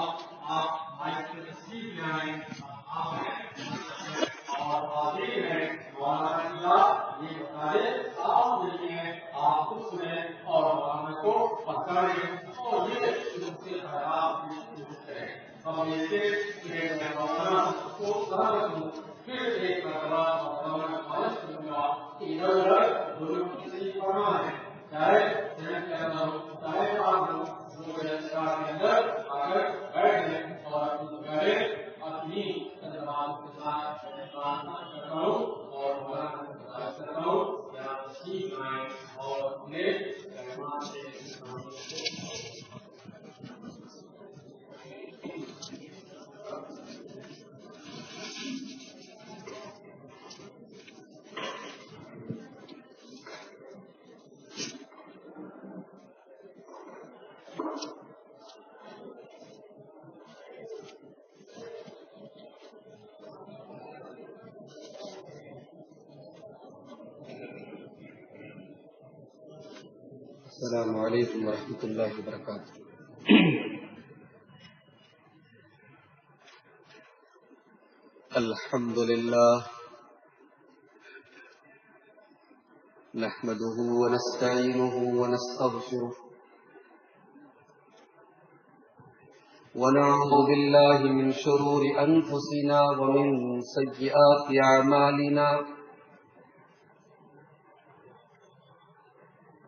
آپ مائک کے تصویر میں آئیں آپ اور حاضری ہے مولانا یہ بتائے آپ نہیں ہیں آپ کو سنیں اور مولانا کو پکڑیں اور یہ ان سے خراب کریں ہم یہ کہ مولانا کو پھر ایک مرتبہ مولانا خالص کروں گا کہ ادھر ادھر دونوں کسی پڑھنا ہے چاہے صحت کے اندر ہو چاہے پاس ہو کے اندر اگر بیٹھ جائیں اور اپنی زبان کے ساتھ کرتا ہوں اور مولانا کو کرتا ہوں یا سیکھ آئیں اور اپنے رحمان سے السلام علیکم ورحمۃ اللہ وبرکاتہ. الحمد للہ نحمده ونستعینه ونستغفره ونعوذ باللہ من شرور انفسنا ومن سیئات اعمالنا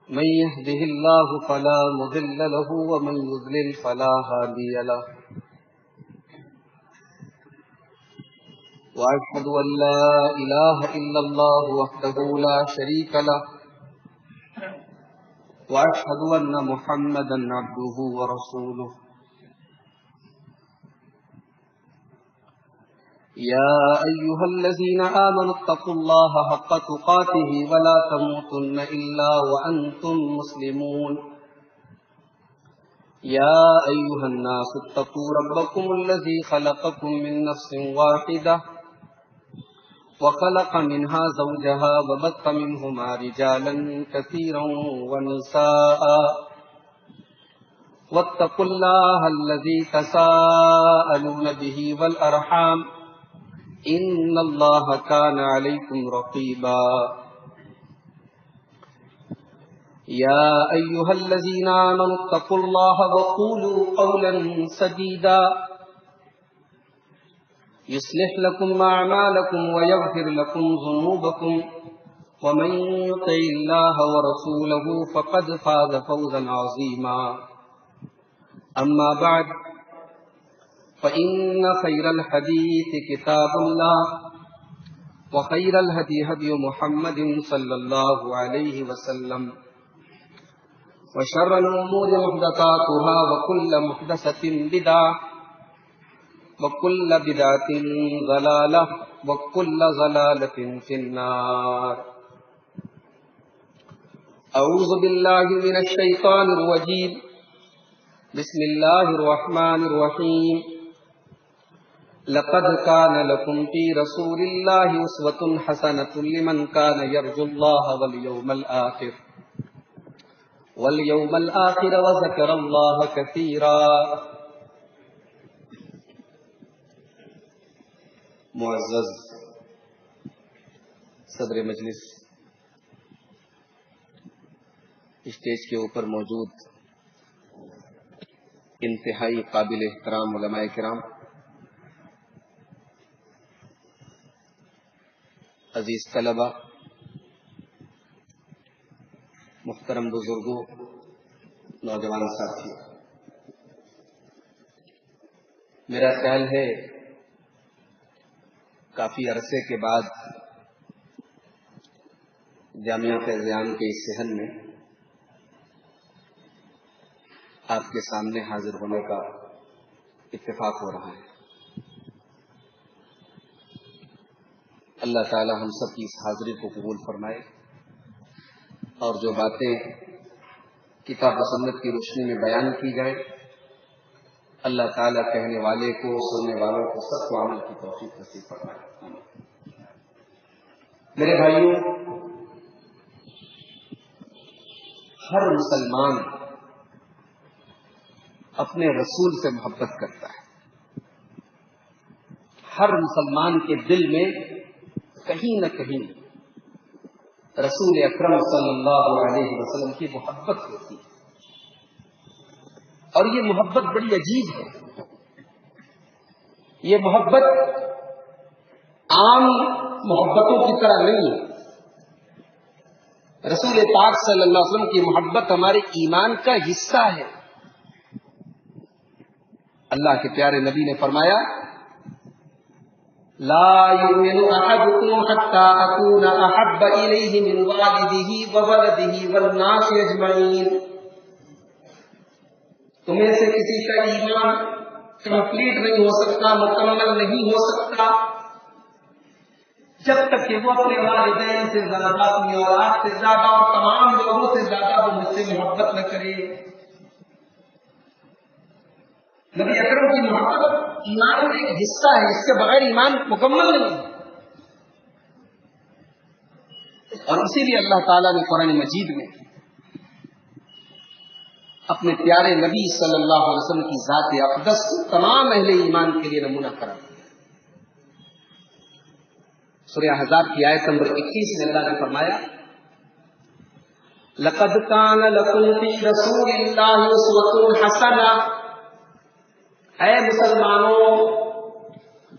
من يهده الله فلا مضل له ومن يضلل فلا هادي له وأشهد أن لا إله إلا الله وحده لا شريك له وأشهد أن محمدا عبده ورسوله يا أيها الذين آمنوا اتقوا الله حق تقاته ولا تموتن إلا وأنتم مسلمون يا أيها الناس اتقوا ربكم الذي خلقكم من نفس واحدة وخلق منها زوجها وبث منهما رجالا كثيرا ونساء واتقوا الله الذي تساءلون به والأرحام إن الله كان عليكم رقيبا يا أيها الذين آمنوا اتقوا الله وقولوا قولا سديدا يصلح لكم أعمالكم ويغفر لكم ذنوبكم ومن يطع الله ورسوله فقد فاز فوزا عظيما أما بعد فإن خير الحديث كتاب الله وخير الهدي هدي محمد صلى الله عليه وسلم وشر الأمور محدثاتها وكل محدثة بدعة وكل بدعة ضلالة وكل ضلالة في النار. أعوذ بالله من الشيطان الرجيم. بسم الله الرحمن الرحيم. لقد كان لكم في رسول الله أسوة حسنة لمن كان يرجو الله واليوم الآخر وذكر الله كثيرا. معزز صدر مجلس، اسٹیج کے اوپر موجود انتہائی قابل احترام علماء کرام، عزیز طلبہ، محترم بزرگوں، نوجوان ساتھی، میرا خیال ہے کافی عرصے کے بعد جامعہ فیضان کے اس صحن میں آپ کے سامنے حاضر ہونے کا اتفاق ہو رہا ہے. اللہ تعالی ہم سب کی اس حاضری کو قبول فرمائے اور جو باتیں کتاب و سنت کی روشنی میں بیان کی جائیں، اللہ تعالیٰ کہنے والے کو، سننے والوں کو سب کو عمل کی توفیق نصیب فرمائے. میرے بھائیوں، ہر مسلمان اپنے رسول سے محبت کرتا ہے. ہر مسلمان کے دل میں کہیں نہ کہیں رسول اکرم صلی اللہ علیہ وسلم کی محبت ہوتی ہے. اور یہ محبت بڑی عجیب ہے. یہ محبت عام محبتوں کی طرح نہیں ہے. رسول پاک صلی اللہ علیہ وسلم کی محبت ہمارے ایمان کا حصہ ہے. اللہ کے پیارے نبی نے فرمایا لا يؤمن احدكم حتى اكون احب اليه من والده وولده والناس اجمعين. تمہیں سے کسی کا ایمان کمپلیٹ نہیں ہو سکتا، مکمل نہیں ہو سکتا جب تک کہ وہ اپنے والدین سے زیادہ، اپنی اولاد سے زیادہ اور تمام لوگوں سے زیادہ وہ مجھ سے محبت نہ کرے. نبی اکرم کی محبت ایمان کا ایک حصہ ہے، اس کے بغیر ایمان مکمل نہیں. اور اسی لیے اللہ تعالیٰ نے قرآن مجید میں اپنے پیارے نبی صلی اللہ علیہ وسلم کی ذات اقدس تمام اہل ایمان کے لیے نمونہ قرار دیا. سورہ احزاب کی آیت نمبر 21 میں اللہ نے فرمایا لقد كان لكم في رسول الله اسوة حسنة. اے مسلمانوں،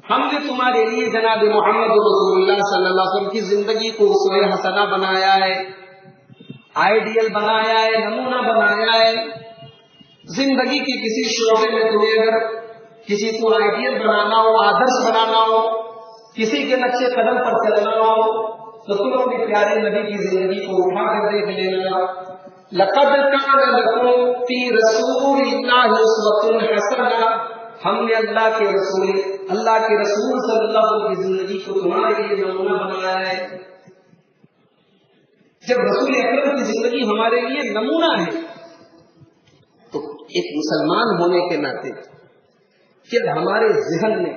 ہم نے تمہارے لیے جناب محمد رسول اللہ صلی اللہ علیہ وسلم کی زندگی کو اسوہ حسنہ بنایا ہے، آئیڈیل بنایا ہے، نمونہ بنایا ہے. زندگی کے کسی شعبے میں تمہیں اگر کسی کو آئیڈیل بنانا ہو، آدرش بنانا ہو، کسی کے نقشے قدم پر چلنا ہو تو تم اپنے پیارے نبی کی زندگی کو اٹھا کر دیکھ لینا. لقد كان لكم في رسول الله اسوة حسنة. ہم نے اللہ کے رسول صلی اللہ علیہ وسلم کی زندگی کو تمہارے لیے نمونہ بنایا ہے. جب رسول اکرم کی زندگی ہمارے لیے نمونہ ہے تو ایک مسلمان ہونے کے ناطے پھر ہمارے ذہن میں،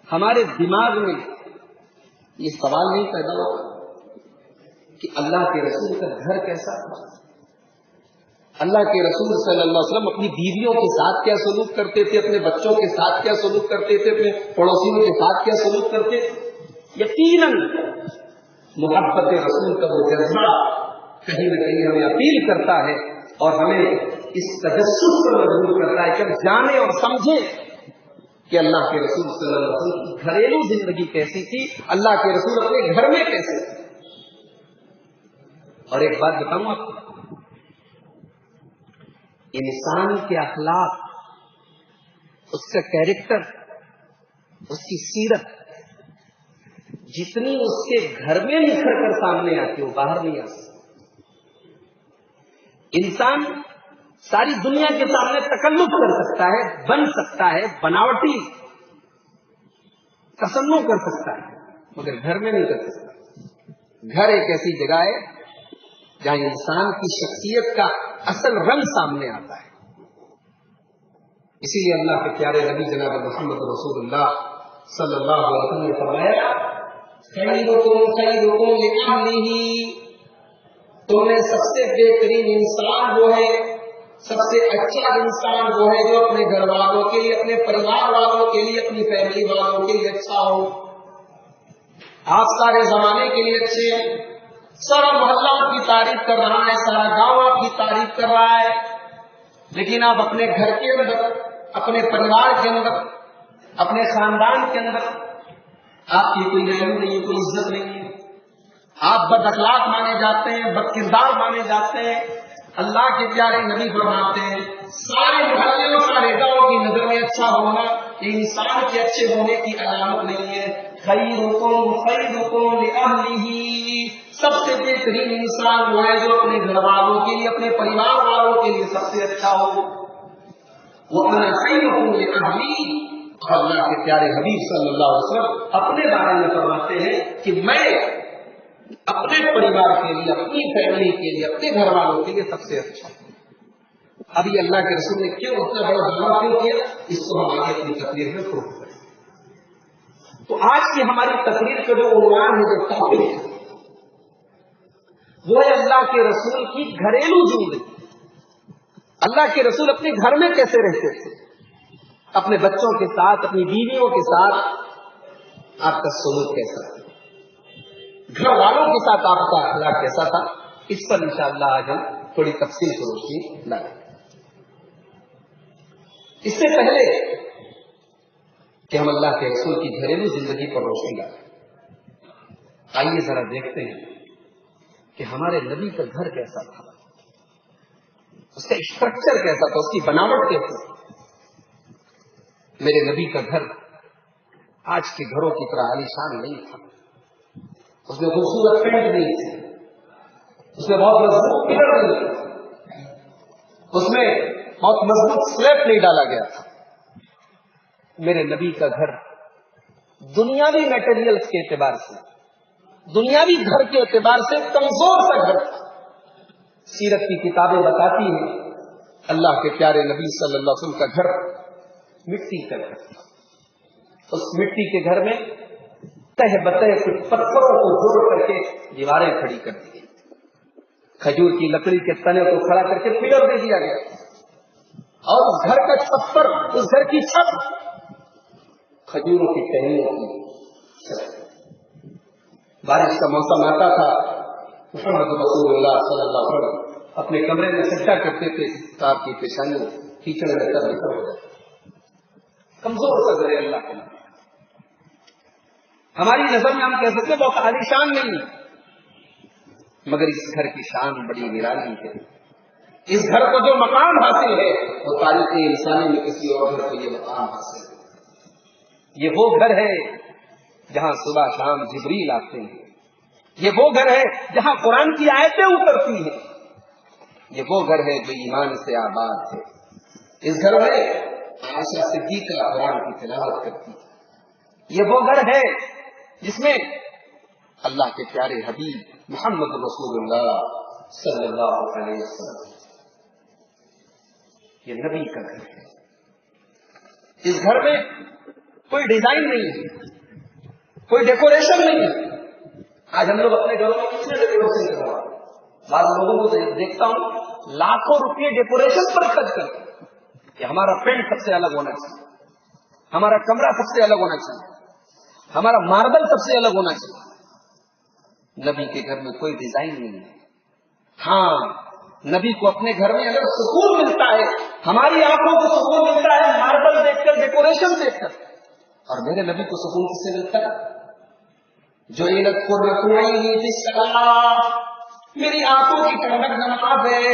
ہمارے دماغ میں یہ سوال نہیں پیدا ہوتا کہ اللہ کے رسول کا گھر کیسا تھا، اللہ کے رسول صلی اللہ علیہ وسلم اپنی بیویوں کے ساتھ کیا سلوک کرتے تھے، اپنے بچوں کے ساتھ کیا سلوک کرتے تھے، اپنے پڑوسیوں کے ساتھ کیا سلوک کرتے تھے. یقیناً محبت رسول کا وہ جذبہ کہیں نہ کہیں ہمیں اپیل کرتا ہے اور ہمیں اس تجسس پر مجبور کرتا ہے کہ ہم جانیں اور سمجھیں کہ اللہ کے رسول صلی اللہ علیہ وسلم کی گھریلو زندگی کیسی تھی، اللہ کے رسول اپنے گھر میں کیسے تھے. اور ایک بات بتاؤں آپ کو، انسان کے اخلاق، اس کا کیریکٹر، اس کی سیرت جتنی اس کے گھر میں نکھر کر سامنے آتی وہ باہر نہیں آ سکتی. انسان ساری دنیا کے سامنے تکلف کر سکتا ہے، بن سکتا ہے، بناوٹی تصنع کر سکتا ہے، مگر گھر میں نہیں کر سکتا. گھر ایک ایسی جگہ ہے جہاں انسان کی شخصیت کا اصل رنگ سامنے آتا ہے. اسی لیے اللہ کے پیارے نبی جناب محمد رسول اللہ صلی اللہ علیہ وسلم نے فرمایا خیرکم خیرکم لأہلہ. تم میں سب سے بہترین انسان وہ ہے، سب سے اچھا انسان وہ ہے جو اپنے گھر والوں کے لیے، اپنے پریوار والوں کے لیے، اپنی فیملی والوں کے لیے اچھا ہو. آپ سارے زمانے کے لیے اچھے ہیں، سارا محلہ آپ کی تعریف کر رہا ہے، سارا گاؤں آپ کی تعریف کر رہا ہے، لیکن آپ اپنے گھر کے اندر، اپنے پریوار کے اندر، اپنے خاندان کے اندر آپ کی کوئی ویلیو نہیں ہے، کوئی عزت نہیں ہے. آپ بد اخلاق مانے جاتے ہیں، بد کردار مانے جاتے ہیں. اللہ کے پیارے نبی فرماتے ہیں سارے محلے اور سارے گاؤں کی نظر میں اچھا ہونا یہ انسان کے اچھے ہونے کی علامت نہیں ہے. خیرکم خیرکم لأہلہ. سب سے بہترین انسان وہ ہے جو اپنے گھر والوں کے لیے، اپنے پریوار والوں کے لیے سب سے اچھا ہو. وَأَنَا خَيْرُكُمْ لِأَهْلِي. اور اللہ کے پیارے حبیب صلی اللہ علیہ وسلم اپنے بارے میں فرماتے ہیں کہ میں اپنے پریوار کے لیے، اپنی فیملی کے لیے، اپنے گھر والوں کے لیے سب سے اچھا ہوں. ابھی اللہ کے رسول نے کیوں اتنا بڑا دعویٰ کیوں کیا، اس کو ہم آگے اپنی تقریر میں پروف کریں. تو آج کی ہماری تقریر کا جو عنوان ہے، جو ٹاپک ہے، وہ ہے اللہ کے رسول کی گھریلو زندگی. اللہ کے رسول اپنے گھر میں کیسے رہتے تھے، اپنے بچوں کے ساتھ، اپنی بیویوں کے ساتھ آپ کا سلوک کیسا تھا، گھر والوں کے ساتھ آپ کا اخلاق کیسا تھا، اس پر انشاءاللہ آج ہم تھوڑی تفصیل سے روشنی ڈالیں۔ اس سے پہلے کہ ہم اللہ کے رسول کی گھریلو زندگی پر روشنی ڈالیں، آئیے ذرا دیکھتے ہیں کہ ہمارے نبی کا گھر کیسا تھا، اس کا اسٹرکچر کیسا تھا، اس کی بناوٹ کیسی تھی۔ میرے نبی کا گھر آج کے گھروں کی طرح عالیشان نہیں تھا، اس میں خوبصورت پینٹ نہیں تھی، اس میں بہت مضبوط پلر نہیں تھا، اس میں بہت مضبوط سلیب نہیں ڈالا گیا تھا۔ میرے نبی کا گھر دنیاوی میٹیریلز کے اعتبار سے، دنیاوی گھر کے اعتبار سے کمزور سا گھر تھا۔ سیرت کی کتابیں بتاتی ہیں اللہ کے پیارے نبی صلی اللہ علیہ وسلم کا گھر مٹی کا گھر تھا۔ اس مٹی کے گھر میں تہ بتہ کچھ پتھروں کو جوڑ کر کے دیواریں کھڑی کر دی گئی، کھجور کی لکڑی کے تنے کو کھڑا کر کے پلر دے دیا گیا، اور اس گھر کا چھپر، اس گھر کی چھت کھجوروں کی ٹہنیوں کی چھت۔ بارش کا موسم آتا تھا، محمد رسول اللہ صلی اللہ علیہ وسلم اپنے کمرے میں سجدہ کرتے تھے، آپ کی پیشانی کیچڑ میں تب بکھر ہو جاتی۔ کمزور سا گھر اللہ کے نام، ہماری نظر میں ہم کہہ سکتے بہت عالیشان نہیں، مگر اس گھر کی شان بڑی نرالی ہے۔ اس گھر کو جو مقام حاصل ہے وہ تاریخ انسانی میں کسی اور گھر کو یہ مقام حاصل ہے۔ یہ وہ گھر ہے جہاں صبح شام جبریل آتے ہیں، یہ وہ گھر ہے جہاں قرآن کی آیتیں اترتی ہیں، یہ وہ گھر ہے جو ایمان سے آباد ہے۔ اس گھر میں عائشہ صدیقہ قرآن کی تلاوت کرتی ہے، یہ وہ گھر ہے جس میں اللہ کے پیارے حبیب محمد رسول اللہ صلی اللہ علیہ وسلم، یہ نبی کا گھر ہے۔ اس گھر میں کوئی ڈیزائن نہیں ہے، کوئی ڈیکوریشن نہیں ہے۔ آج ہم لوگ اپنے گھروں میں کتنے ڈیکوریشن کروا، بعض لوگوں کو دیکھتا ہوں لاکھوں روپئے ڈیکوریشن پر خرچ کرتے ہیں کہ ہمارا پینٹ سب سے الگ ہونا چاہیے، ہمارا کمرہ سب سے الگ ہونا چاہیے، ہمارا ماربل سب سے الگ ہونا چاہیے۔ نبی کے گھر میں کوئی ڈیزائن نہیں ہے۔ ہاں، نبی کو اپنے گھر میں اگر سکون ملتا ہے، ہماری آنکھوں کو سکون ملتا ہے ماربل دیکھ کر، ڈیکوریشن دیکھ کر، اور میرے نبی کو سکون کس سے ملتا ہے؟ جو میری آنکھوں کی ٹھنڈک نماز ہے،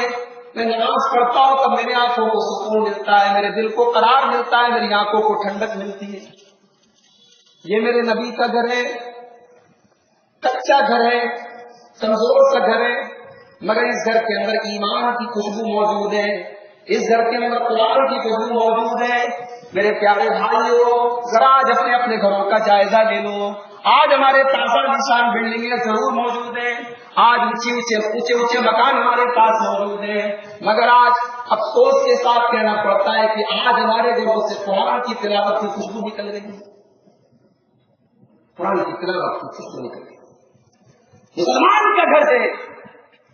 میں نماز پڑھتا ہوں تب میری آنکھوں کو سکون ملتا ہے، میرے دل کو قرار ملتا ہے، میری آنکھوں کو ٹھنڈک ملتی ہے۔ یہ میرے نبی کا گھر ہے، کچا گھر ہے، کمزور سا گھر ہے، مگر اس گھر کے اندر ایمان کی خوشبو موجود ہے، اس گھر کے اندر قرآن کی خوشبو موجود ہے۔ میرے پیارے بھائیوں، ذرا آج اپنے اپنے گھروں کا جائزہ لے لو۔ آج ہمارے تازہ نشان بلڈنگیں ضرور موجود ہیں، آج اونچے مکان ہمارے پاس موجود ہیں، مگر آج افسوس کے ساتھ کہنا پڑتا ہے کہ آج ہمارے گھروں سے قرآن کی تلاوت کی خوشبو نکل رہی ہے، قرآن کی تلاوت کی خوشبو نکل رہی ہے۔ مسلمان کا گھر ہے،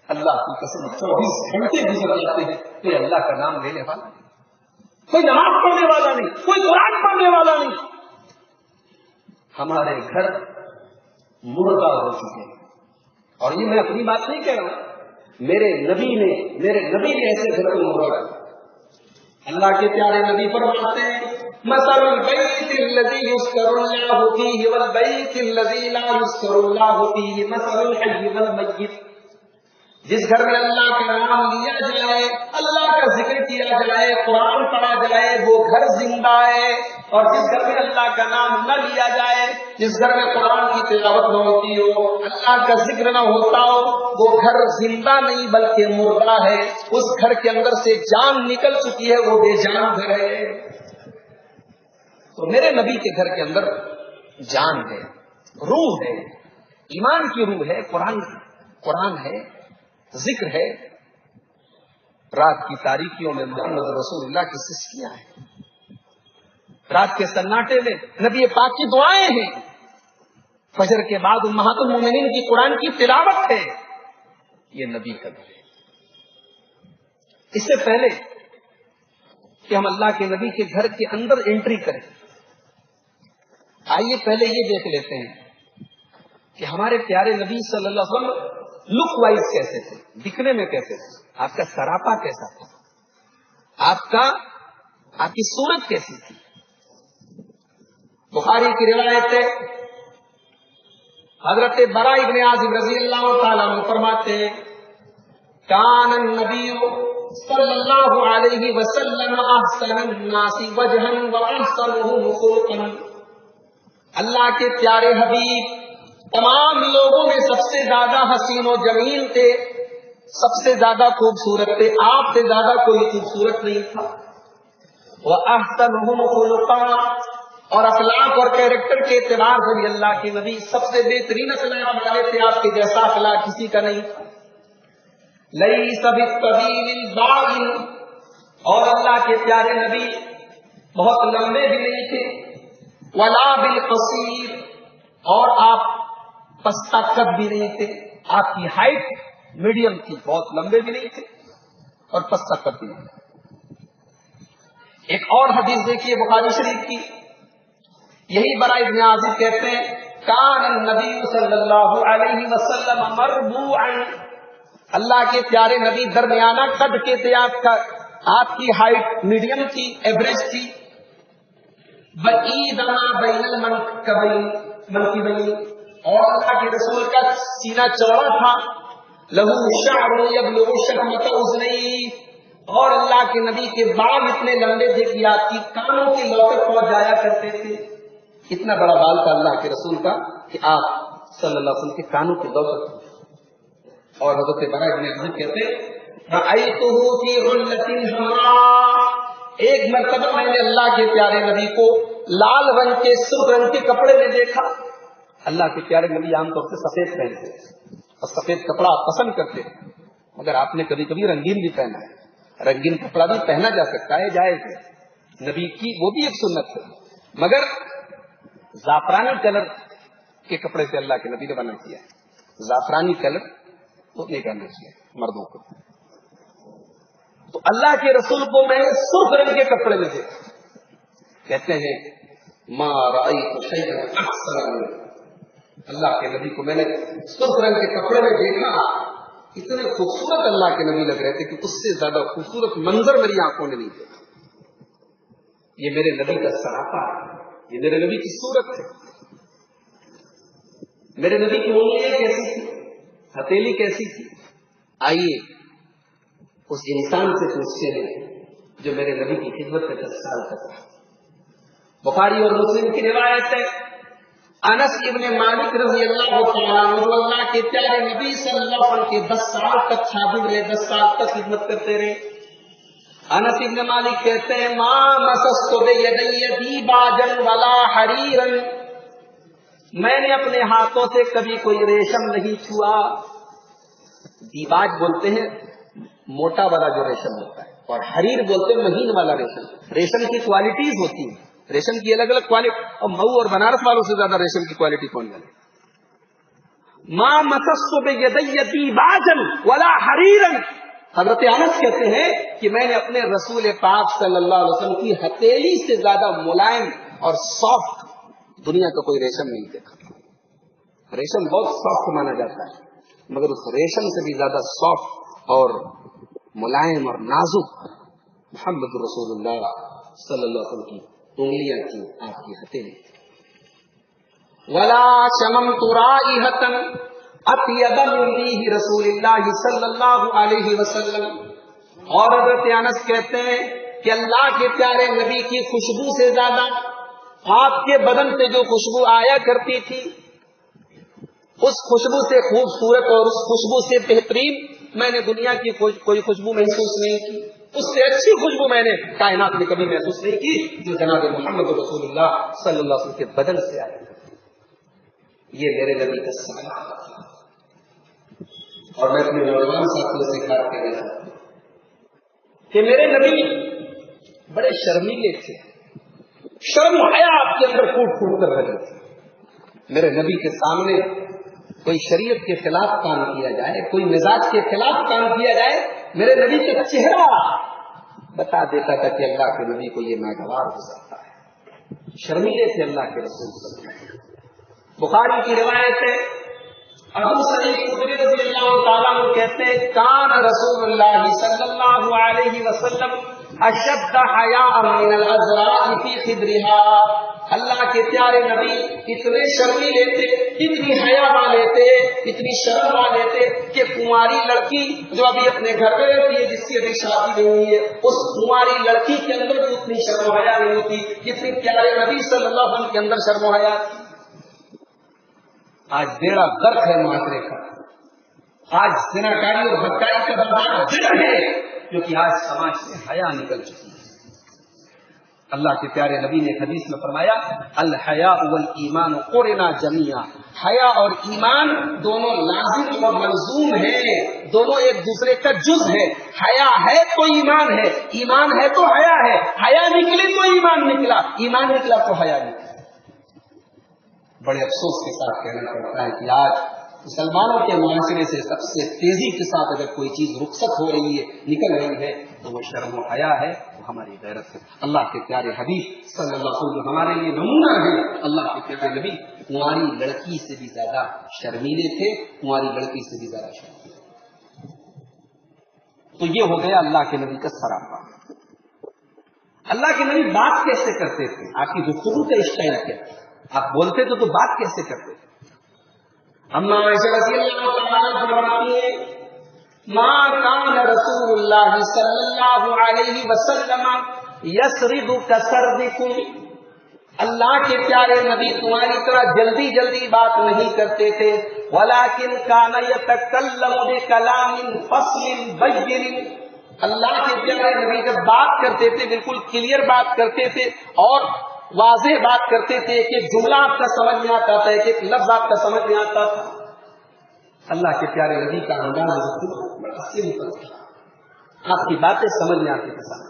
اللہ کی قسم 24 گھنٹے گزر جاتے ہیں، کوئی اللہ کا نام لینے والا نہیں، کوئی نماز پڑھنے والا نہیں، کوئی قرآن پڑھنے والا نہیں۔ ہمارے گھر مردہ ہو چکے ہیں، اور یہ میں اپنی بات نہیں کہہ رہا ہوں، میرے نبی نے ایسے گھر کو مردہ کیا۔ اللہ کے پیارے نبی فرماتے ہیں مثل البیت الذی یذکر اللہ فیہ والبیت الذی لا یذکر اللہ فیہ مثل الحی والمیت۔ جس گھر میں اللہ کا نام لیا جائے، اللہ کا ذکر کیا جائے، قرآن پڑھا جائے، وہ گھر زندہ ہے، اور جس گھر میں اللہ کا نام نہ لیا جائے، جس گھر میں قرآن کی تلاوت نہ ہوتی ہو، اللہ کا ذکر نہ ہوتا ہو، وہ گھر زندہ نہیں بلکہ مردہ ہے۔ اس گھر کے اندر سے جان نکل چکی ہے، وہ بے جان گھر ہے۔ تو میرے نبی کے گھر کے اندر جان ہے، روح ہے، ایمان کی روح ہے، قرآن ہے، ذکر ہے۔ رات کی تاریکیوں میں محمد رسول اللہ کی سسکیاں ہیں، رات کے سناٹے میں نبی پاک کی دعائیں ہیں، فجر کے بعد امہات المومنین کی قرآن کی تلاوت ہے۔ یہ نبی کا گھر ہے۔ اس سے پہلے کہ ہم اللہ کے نبی کے گھر کے اندر انٹری کریں. آئیے پہلے یہ دیکھ لیتے ہیں کہ ہمارے پیارے نبی صلی اللہ علیہ وسلم لک وائز کیسے تھے, دکھنے میں کیسے تھے, آپ کا سراپا کیسا تھا, آپ کی صورت کیسی تھی. بخاری کی روایت ہے, حضرت برا ابن عازب رضی اللہ تعالیٰ عنہ فرماتے ہیں کان النبی صلی اللہ علیہ وسلم احسن الناس وجہا واحسنهم خلقا. اللہ کے پیارے حبیب تمام لوگوں میں سب سے زیادہ حسین و جمیل تھے, سب سے زیادہ خوبصورت تھے, آپ سے زیادہ کوئی خوبصورت نہیں تھا. وَأَحْسَنُهُمْ خُلُقًا, اور اخلاق اور کیریکٹر کے اعتبار سے بھی اللہ کے نبی سب سے بہترین اخلاق والے تھے, آپ کے جیسا اخلاق کسی کا نہیں تھا. لَيْسَ بِالطَّوِيلِ الْبَاعِنِ, اور اللہ کے پیارے نبی بہت لمبے بھی نہیں تھے. وَلَا بِالْقَصِيرِ, اور آپ پستہ قد بھی نہیں تھے, آپ کی ہائٹ میڈیم تھی, بہت لمبے بھی نہیں تھے اور پستہ قد بھی نہیں تھے. ایک اور حدیث دیکھیے بخاری شریف کی, یہی برا ابن عازب کہتے ہیں کان النبی صلی اللہ علیہ وسلم مربوعا, اللہ کے پیارے نبی درمیانہ قد کے تھے, آپ کی ہائٹ میڈیم تھی, ایوریج تھی. بعید ما بین المنکبین, اور اللہ کے رسول کا سینہ چوڑا تھا. لہو شعر یبلغ شحمۃ اذنیہ, اور اللہ کے نبی کے بال اتنے لمبے تھے کہ آپ کی کانوں کی لو تک پہنچ جایا کرتے تھے. اتنا بڑا بال تھا اللہ کے رسول کا کہ آپ صلی اللہ علیہ وسلم کے کانوں کی لو تک. اور حضرت برا ابن عازب کہتے رأیتہ فی غلۃ حمراء, ایک مرتبہ میں نے اللہ کے پیارے نبی کو لال رنگ کے سرخ رنگ کے کپڑے میں دیکھا. اللہ کے پیارے نبی عام طور سے سفید پہنتے اور سفید کپڑا پسند کرتے, مگر آپ نے کبھی کبھی رنگین بھی پہنا ہے. رنگین کپڑا بھی پہنا جا سکتا ہے, جائز ہے, نبی کی وہ بھی ایک سنت ہے, مگر زعفرانی کلر کے کپڑے سے اللہ کے نبی نے منع کیا ہے. زعفرانی کلر وہ نہیں پہننا چاہیے مردوں کو. تو اللہ کے رسول کو میں نے سرخ رنگ کے کپڑے میں دیکھا. کہتے ہیں ما رأیت شیئا احسن, اللہ کے نبی کو میں نے سرخ رنگ کے کپڑے میں دیکھا, اتنے خوبصورت اللہ کے نبی لگ رہے تھے کہ اس سے زیادہ خوبصورت منظر میری آنکھوں نے نہیں دیکھا. یہ میرے نبی کا سراپا ہے, یہ میرے نبی کی صورت ہے. میرے نبی کی انگلیاں کیسی تھی, ہتھیلی کیسی تھی, آئیے اس انسان سے پوچھتے ہیں جو میرے نبی کی خدمت میں 10 سال تک تھا. بخاری اور مسلم کی روایت ہے انس ابن مالک رضی اللہ تعالیٰ عنہ جو اللہ کے پیارے نبی صلی اللہ علیہ وسلم کے 10 سال تک شاگرد رہے, 10 سال تک خدمت کرتے رہے. انس ابن مالک کہتے ہیں ما مسست بیدی دیباجا ولا حریرا, میں نے اپنے ہاتھوں سے کبھی کوئی ریشم نہیں چھوا. دیباج بولتے ہیں موٹا والا جو ریشم ہوتا ہے, اور حریر بولتے ہیں مہین والا ریشم. ریشم کی کوالٹیز ہوتی ہیں, ریشم کی الگ الگ کوالٹی, اور مئو اور بنارس والوں سے زیادہ ریشم کی کوالٹی کون جانے. ما مسست بیدی دیباجا ولا حریرا, حضرت انس کہتے ہیں کہ میں نے اپنے رسول پاک صلی اللہ علیہ وسلم کی ہتھیلی سے زیادہ ملائم اور سافٹ دنیا کا کوئی ریشم نہیں دیکھا. ریشم بہت سافٹ مانا جاتا ہے, مگر اس ریشم سے بھی زیادہ سافٹ اور ملائم اور نازک محمد رسول اللہ صلی اللہ علیہ وسلم کی انگلیاں تھیں, آپ کی ہتھیلی. ولا شممت رائحة اطیب من ریح رسول اللہ صلی اللہ علیہ وسلم, اور حضرت انس کہتے ہیں کہ اللہ کے پیارے نبی کی خوشبو سے زیادہ آپ کے بدن سے جو خوشبو آیا کرتی تھی, اس خوشبو سے خوبصورت اور اس خوشبو سے بہترین میں نے دنیا کی کوئی خوشبو محسوس نہیں کی. اس سے اچھی خوشبو میں نے کائنات میں کبھی محسوس نہیں کی جو جناب محمد رسول اللہ صلی اللہ علیہ وسلم کے بدن سے آیا. یہ میرے نبی کا سمجھ. اور میں اپنے نوجوان ساتھیوں سے کہا کہ میرے نبی بڑے شرمیلے تھے, شرم حیا آپ کے اندر پھوٹ پھوٹ کر رہے تھے. میرے نبی کے سامنے کوئی شریعت کے خلاف کام کیا جائے, کوئی مزاج کے خلاف کام کیا جائے, میرے نبی کا چہرہ بتا دیتا تھا کہ اللہ کے نبی کو یہ ناگوار ہو سکتا ہے. شرمیلے تھے اللہ کے رسول صلی اللہ علیہ وسلم. بخاری کی روایت ہے ابو سعید خدری رضی اللہ تعالیٰ عنہ کہتے ہیں کان رسول اللہ صلی اللہ علیہ وسلم اشد حیاء من العذراء فی خدرها. اللہ کے پیارے نبی اتنے شرمیلے تھے, اتنی حیا والے تھے, اتنی شرم والے تھے کہ کماری لڑکی جو ابھی اپنے گھر میں رہتی ہے, جس کی ابھی شادی نہیں ہوئی ہے, اس کماری لڑکی کے اندر بھی اتنی شرم و حیا نہیں ہوتی جتنی پیارے نبی صلی اللہ علیہ وسلم کے اندر شرم و حیا تھی. آج بیڑا غرق ہے معاشرے کا, آج زناکاری اور بدکاری کا بازار جڑ ہے, کیونکہ آج سماج سے حیا نکل چکی ہے. اللہ کے پیارے نبی نے حدیث میں فرمایا الحیاء والایمان قرنا جمیعا. حیا اور ایمان دونوں لازم اور ملزوم ہیں, دونوں ایک دوسرے کا جز ہے. حیا ہے تو ایمان ہے, ایمان ہے تو حیا ہے, حیا نکلی تو ایمان نکلا, ایمان نکلا تو حیا نکلا. بڑے افسوس کے ساتھ کہنا پڑتا ہے کہ آج مسلمانوں کے معاشرے سے سب سے تیزی کے ساتھ اگر کوئی چیز رخصت ہو رہی ہے, نکل رہی ہے, تو وہ شرم و حیا ہے, وہ ہماری غیرت ہے. اللہ کے پیارے حبیب صلی اللہ علیہ وسلم ہمارے لیے نمونہ ہے. اللہ کے پیارے نبی کماری لڑکی سے بھی زیادہ شرمیلے تھے, کماری لڑکی سے بھی زیادہ شرمیلے. تو یہ ہو گیا اللہ کے نبی کا سراپا. اللہ کے نبی بات کیسے کرتے تھے, آپ کی گفتگو کا اسٹائل کیا تھا, آپ بولتے تو بات کیسے کرتے تھے. اما عائشہ رضی اللہ تعالیٰ فرماتی ہے ما کان رسول اللہ صلی اللہ علیہ وسلم یسرد کسردکم. اللہ کے پیارے نبی تمہاری طرح جلدی جلدی بات نہیں کرتے تھے, ولکن کان یتکلم بکلام فصل بین. اللہ کے پیارے نبی جب بات کرتے تھے بالکل کلیئر بات کرتے تھے اور واضح بات کرتے تھے, کہ ایک جملہ آپ کا سمجھ میں آتا تھا, ایک لفظ آپ کا سمجھ میں آتا تھا. اللہ کے پیارے نبی کا انداز بڑا سمپل تھا, آپ کی باتیں سمجھ میں آتی تھی.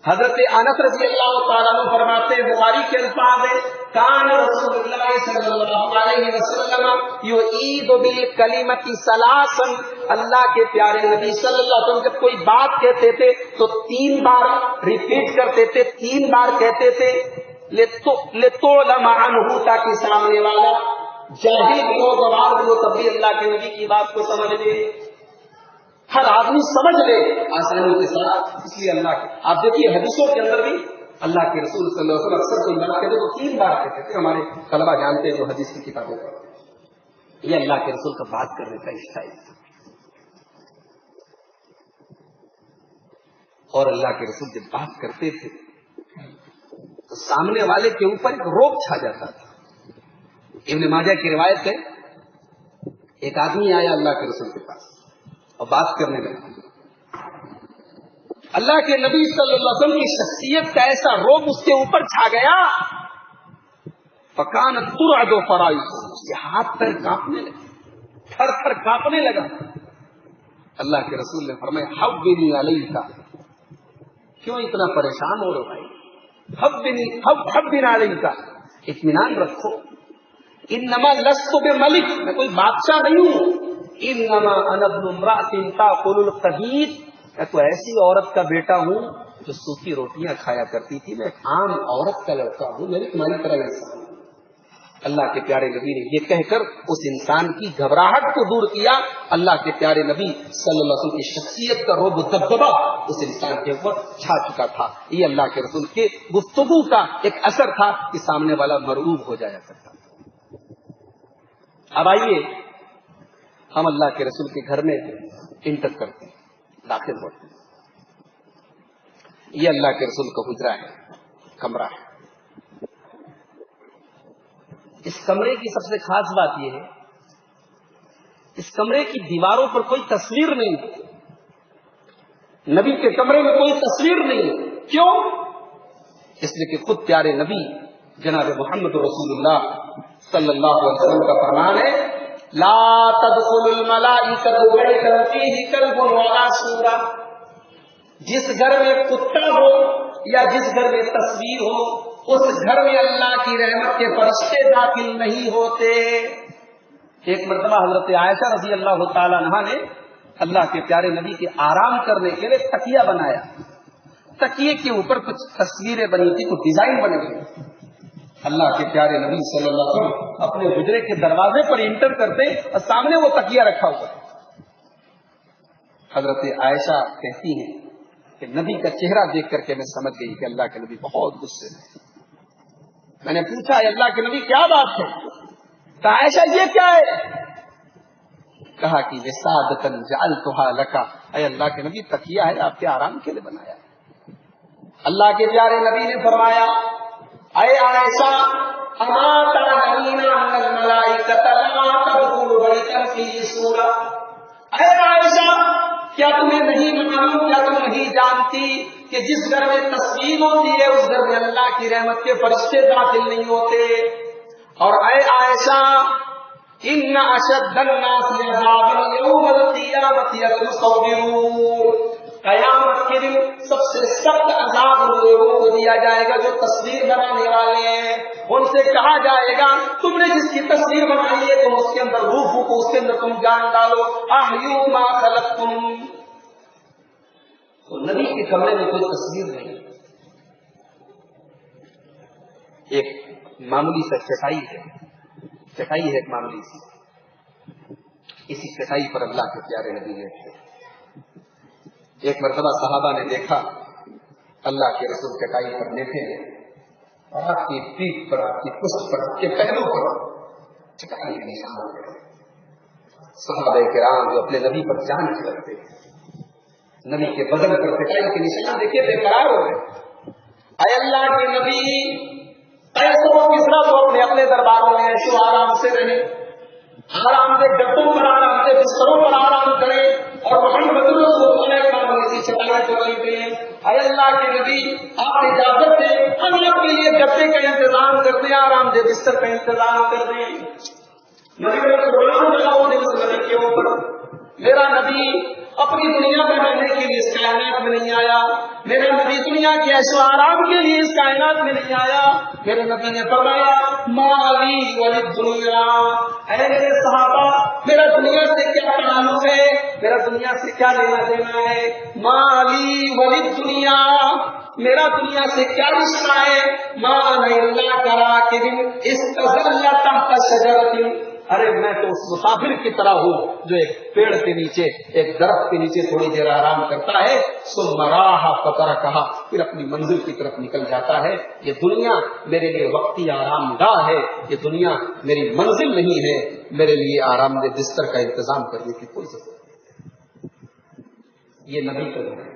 حضرت انس رضی اللہ تعالیٰ عنہ فرماتے ہیں, بخاری کے الفاظ ہیں کان رسول اللہ صلی اللہ علیہ وسلم یعید بالکلمۃ ثلاثا. اللہ کے پیارے نبی صلی اللہ علیہ وسلم جب کوئی بات کہتے تھے تو 3 بار ریپیٹ کرتے تھے, 3 بار کہتے تھے. لتعلم عنہ, تاکہ سامنے والا جاہل ہو, گوار ہو, تب بھی اللہ کے نبی کی بات کو سمجھ لے, ہر آدمی سمجھ لے آسانی کے ساتھ. اس لیے اللہ کے آپ دیکھیے حدیثوں کے اندر بھی اللہ کے رسول صلی اللہ علیہ وسلم اکثر کوئی بات کہتے تو 3 بار کہتے تھے. ہمارے طلبا جانتے ہیں جو حدیث کی کتابیں پڑھتے ہیں, یہ اللہ کے رسول کا بات کرنے کا اسٹائل تھا. اور اللہ کے رسول جب بات کرتے تھے تو سامنے والے کے اوپر ایک روب چھا جاتا تھا. ابن ماجہ کی روایت ہے ایک آدمی آیا اللہ کے رسول کے پاس اور بات کرنے لگا. اللہ کے نبی صلی اللہ علیہ وسلم کی شخصیت کا ایسا روب اس کے اوپر چھا گیا, فکان ترعد فرائض, اس کے ہاتھ پیر کانپنے لگے, تھر تھر کانپنے لگا. اللہ کے رسول نے فرمایا حبنی علیک, کیوں اتنا پریشان ہو رہے بھائی, حبنی علیک, اطمینان رکھو. انما لست بملک, میں کوئی بادشاہ نہیں ہوں. انما انا ابن امرأۃ تاکل القحیط, میں تو ایسی عورت کا بیٹا ہوں جو سوکھی روٹیاں کھایا کرتی تھی. میں ایک عام عورت کا لڑکا ہوں, میں بھی تمہاری طرح انسان ہوں. اللہ کے پیارے نبی نے یہ کہہ کر اس انسان کی گھبراہٹ کو دور کیا. اللہ کے پیارے نبی صلی اللہ علیہ وسلم کی شخصیت کا رعب و دبدبہ اس انسان کے اوپر چھا چکا تھا. یہ اللہ کے رسول کے گفتگو کا ایک اثر تھا کہ سامنے والا مرعوب ہو جایا کرتا تھا. اب آئیے ہم اللہ کے رسول کے گھر میں انٹر کرتے ہیں, داخل ہوتے ہیں. یہ اللہ کے رسول کا حجرہ ہے, کمرہ ہے. اس کمرے کی سب سے خاص بات یہ ہے, اس کمرے کی دیواروں پر کوئی تصویر نہیں, نبی کے کمرے میں کوئی تصویر نہیں. کیوں؟ اس لیے کہ خود پیارے نبی جناب محمد رسول اللہ صلی اللہ علیہ وسلم کا فرمان ہے لا تدخل الملائکۃ بیتا فیہ کلب ولا صورہ. جس گھر میں کتا ہو یا جس گھر میں تصویر ہو, اس گھر میں اللہ کی رحمت کے فرشتے داخل نہیں ہوتے. ایک مرتبہ حضرت عائشہ رضی اللہ تعالی عنہا نے اللہ کے پیارے نبی کے آرام کرنے کے لیے تکیہ بنایا. تکیے کے اوپر کچھ تصویریں بنی تھی, کچھ ڈیزائن بنے ہوئے. اللہ کے پیارے نبی صلی اللہ علیہ وسلم اپنے حجرے کے دروازے پر انٹر کرتے اور سامنے وہ تکیہ رکھا ہوا ہے. حضرت عائشہ کہتی ہیں کہ نبی کا چہرہ دیکھ کر کے میں سمجھ گئی کہ اللہ کے نبی بہت غصے میں. میں نے پوچھا اللہ کے نبی کیا بات ہے؟ تو عائشہ یہ کیا ہے؟ کہا کہ یہ سعادتن جعلتها لکا, اے اللہ کے نبی تکیہ ہے آپ کے آرام کے لیے بنایا ہے. اللہ کے پیارے نبی نے فرمایا اے عائشہ اما تعلمین ان الملائکۃ لا تدخل بیتا فیہ سورۃ, اے عائشہ کیا تمہیں نہیں معلوم, کیا تم نہیں جانتی کہ جس گھر میں تصویر ہوتی ہے اس گھر میں اللہ کی رحمت کے فرشتے داخل نہیں ہوتے. اور اے عائشہ ان اشد الناس عذابا یوم القیامۃ المصورون, قیامت کے دن سب سے سخت عذاب ان لوگوں کو دیا جائے گا جو تصویر بنانے والے ہیں. ان سے کہا جائے گا تم نے جس کی تصویر بنائی ہے تم اس کے اندر روح پھونکو, اس کے اندر تم جان ڈالو. احیوا ما خلقتم. تو نبی کے کمرے میں کوئی تصویر نہیں, ایک معمولی سا چٹائی ہے, چٹائی ہے ایک معمولی سی. اسی چٹائی پر اللہ کے پیارے نبی بیٹھے. ایک مرتبہ صحابہ نے دیکھا اللہ کے رسول چٹائی پر لیٹے ہیں اور آپ کی پیٹھ پر, آپ کی پشت پر, آپ کے پہلو پر چٹائی کے نشان ہوتے. صحابہ کرام جو اپنے نبی پر جان چھڑکتے ہیں, نبی کے بدن پر چٹائی کے نشان دیکھے بے قرار ہو گئے. اے اللہ کے نبی ایسا کسرا تو اپنے درباروں میں ایسو آرام سے رہے, آرام سے گدوں پر آرام سے بستروں پر آرام کرے اور محمد رسول اللہ کی چٹائی پر لیتے ہیں. اے اللہ کے نبی آپ اجازت دیں ہم آپ کے لیے گدے کا انتظام کر دیں, آرام سے بستر کا انتظام کر دیں. نبی کے اوپر میرا نبی اپنی دنیا میں رہنے کے لیے اس کائنات میں نہیں آیا, میرا نبی دنیا کے ایسو آرام کے لیے اس کائنات میں نہیں آیا. میرے نبی نے فرمایا مالی وللدنیا, اے میرے صحابہ میرا دنیا سے کیا تعلق ہے, میرا دنیا سے کیا لینا دینا ہے. مالی وللدنیا, میرا دنیا سے کیا رشتہ ہے. ما انا الا کراکب استظل تحت شجرۃ, ارے میں تو اس مسافر کی طرح ہوں جو ایک پیڑ کے نیچے, ایک درخت کے نیچے تھوڑی دیر آرام کرتا ہے, ثم راح فترکھا, پھر اپنی منزل کی طرف نکل جاتا ہے. یہ دنیا میرے لیے وقتی آرام گاہ ہے, یہ دنیا میری منزل نہیں ہے, میرے لیے آرام دہ بستر کا انتظام کرنے کی کوئی ضرورت نہیں. یہ نبی کا گھر ہے.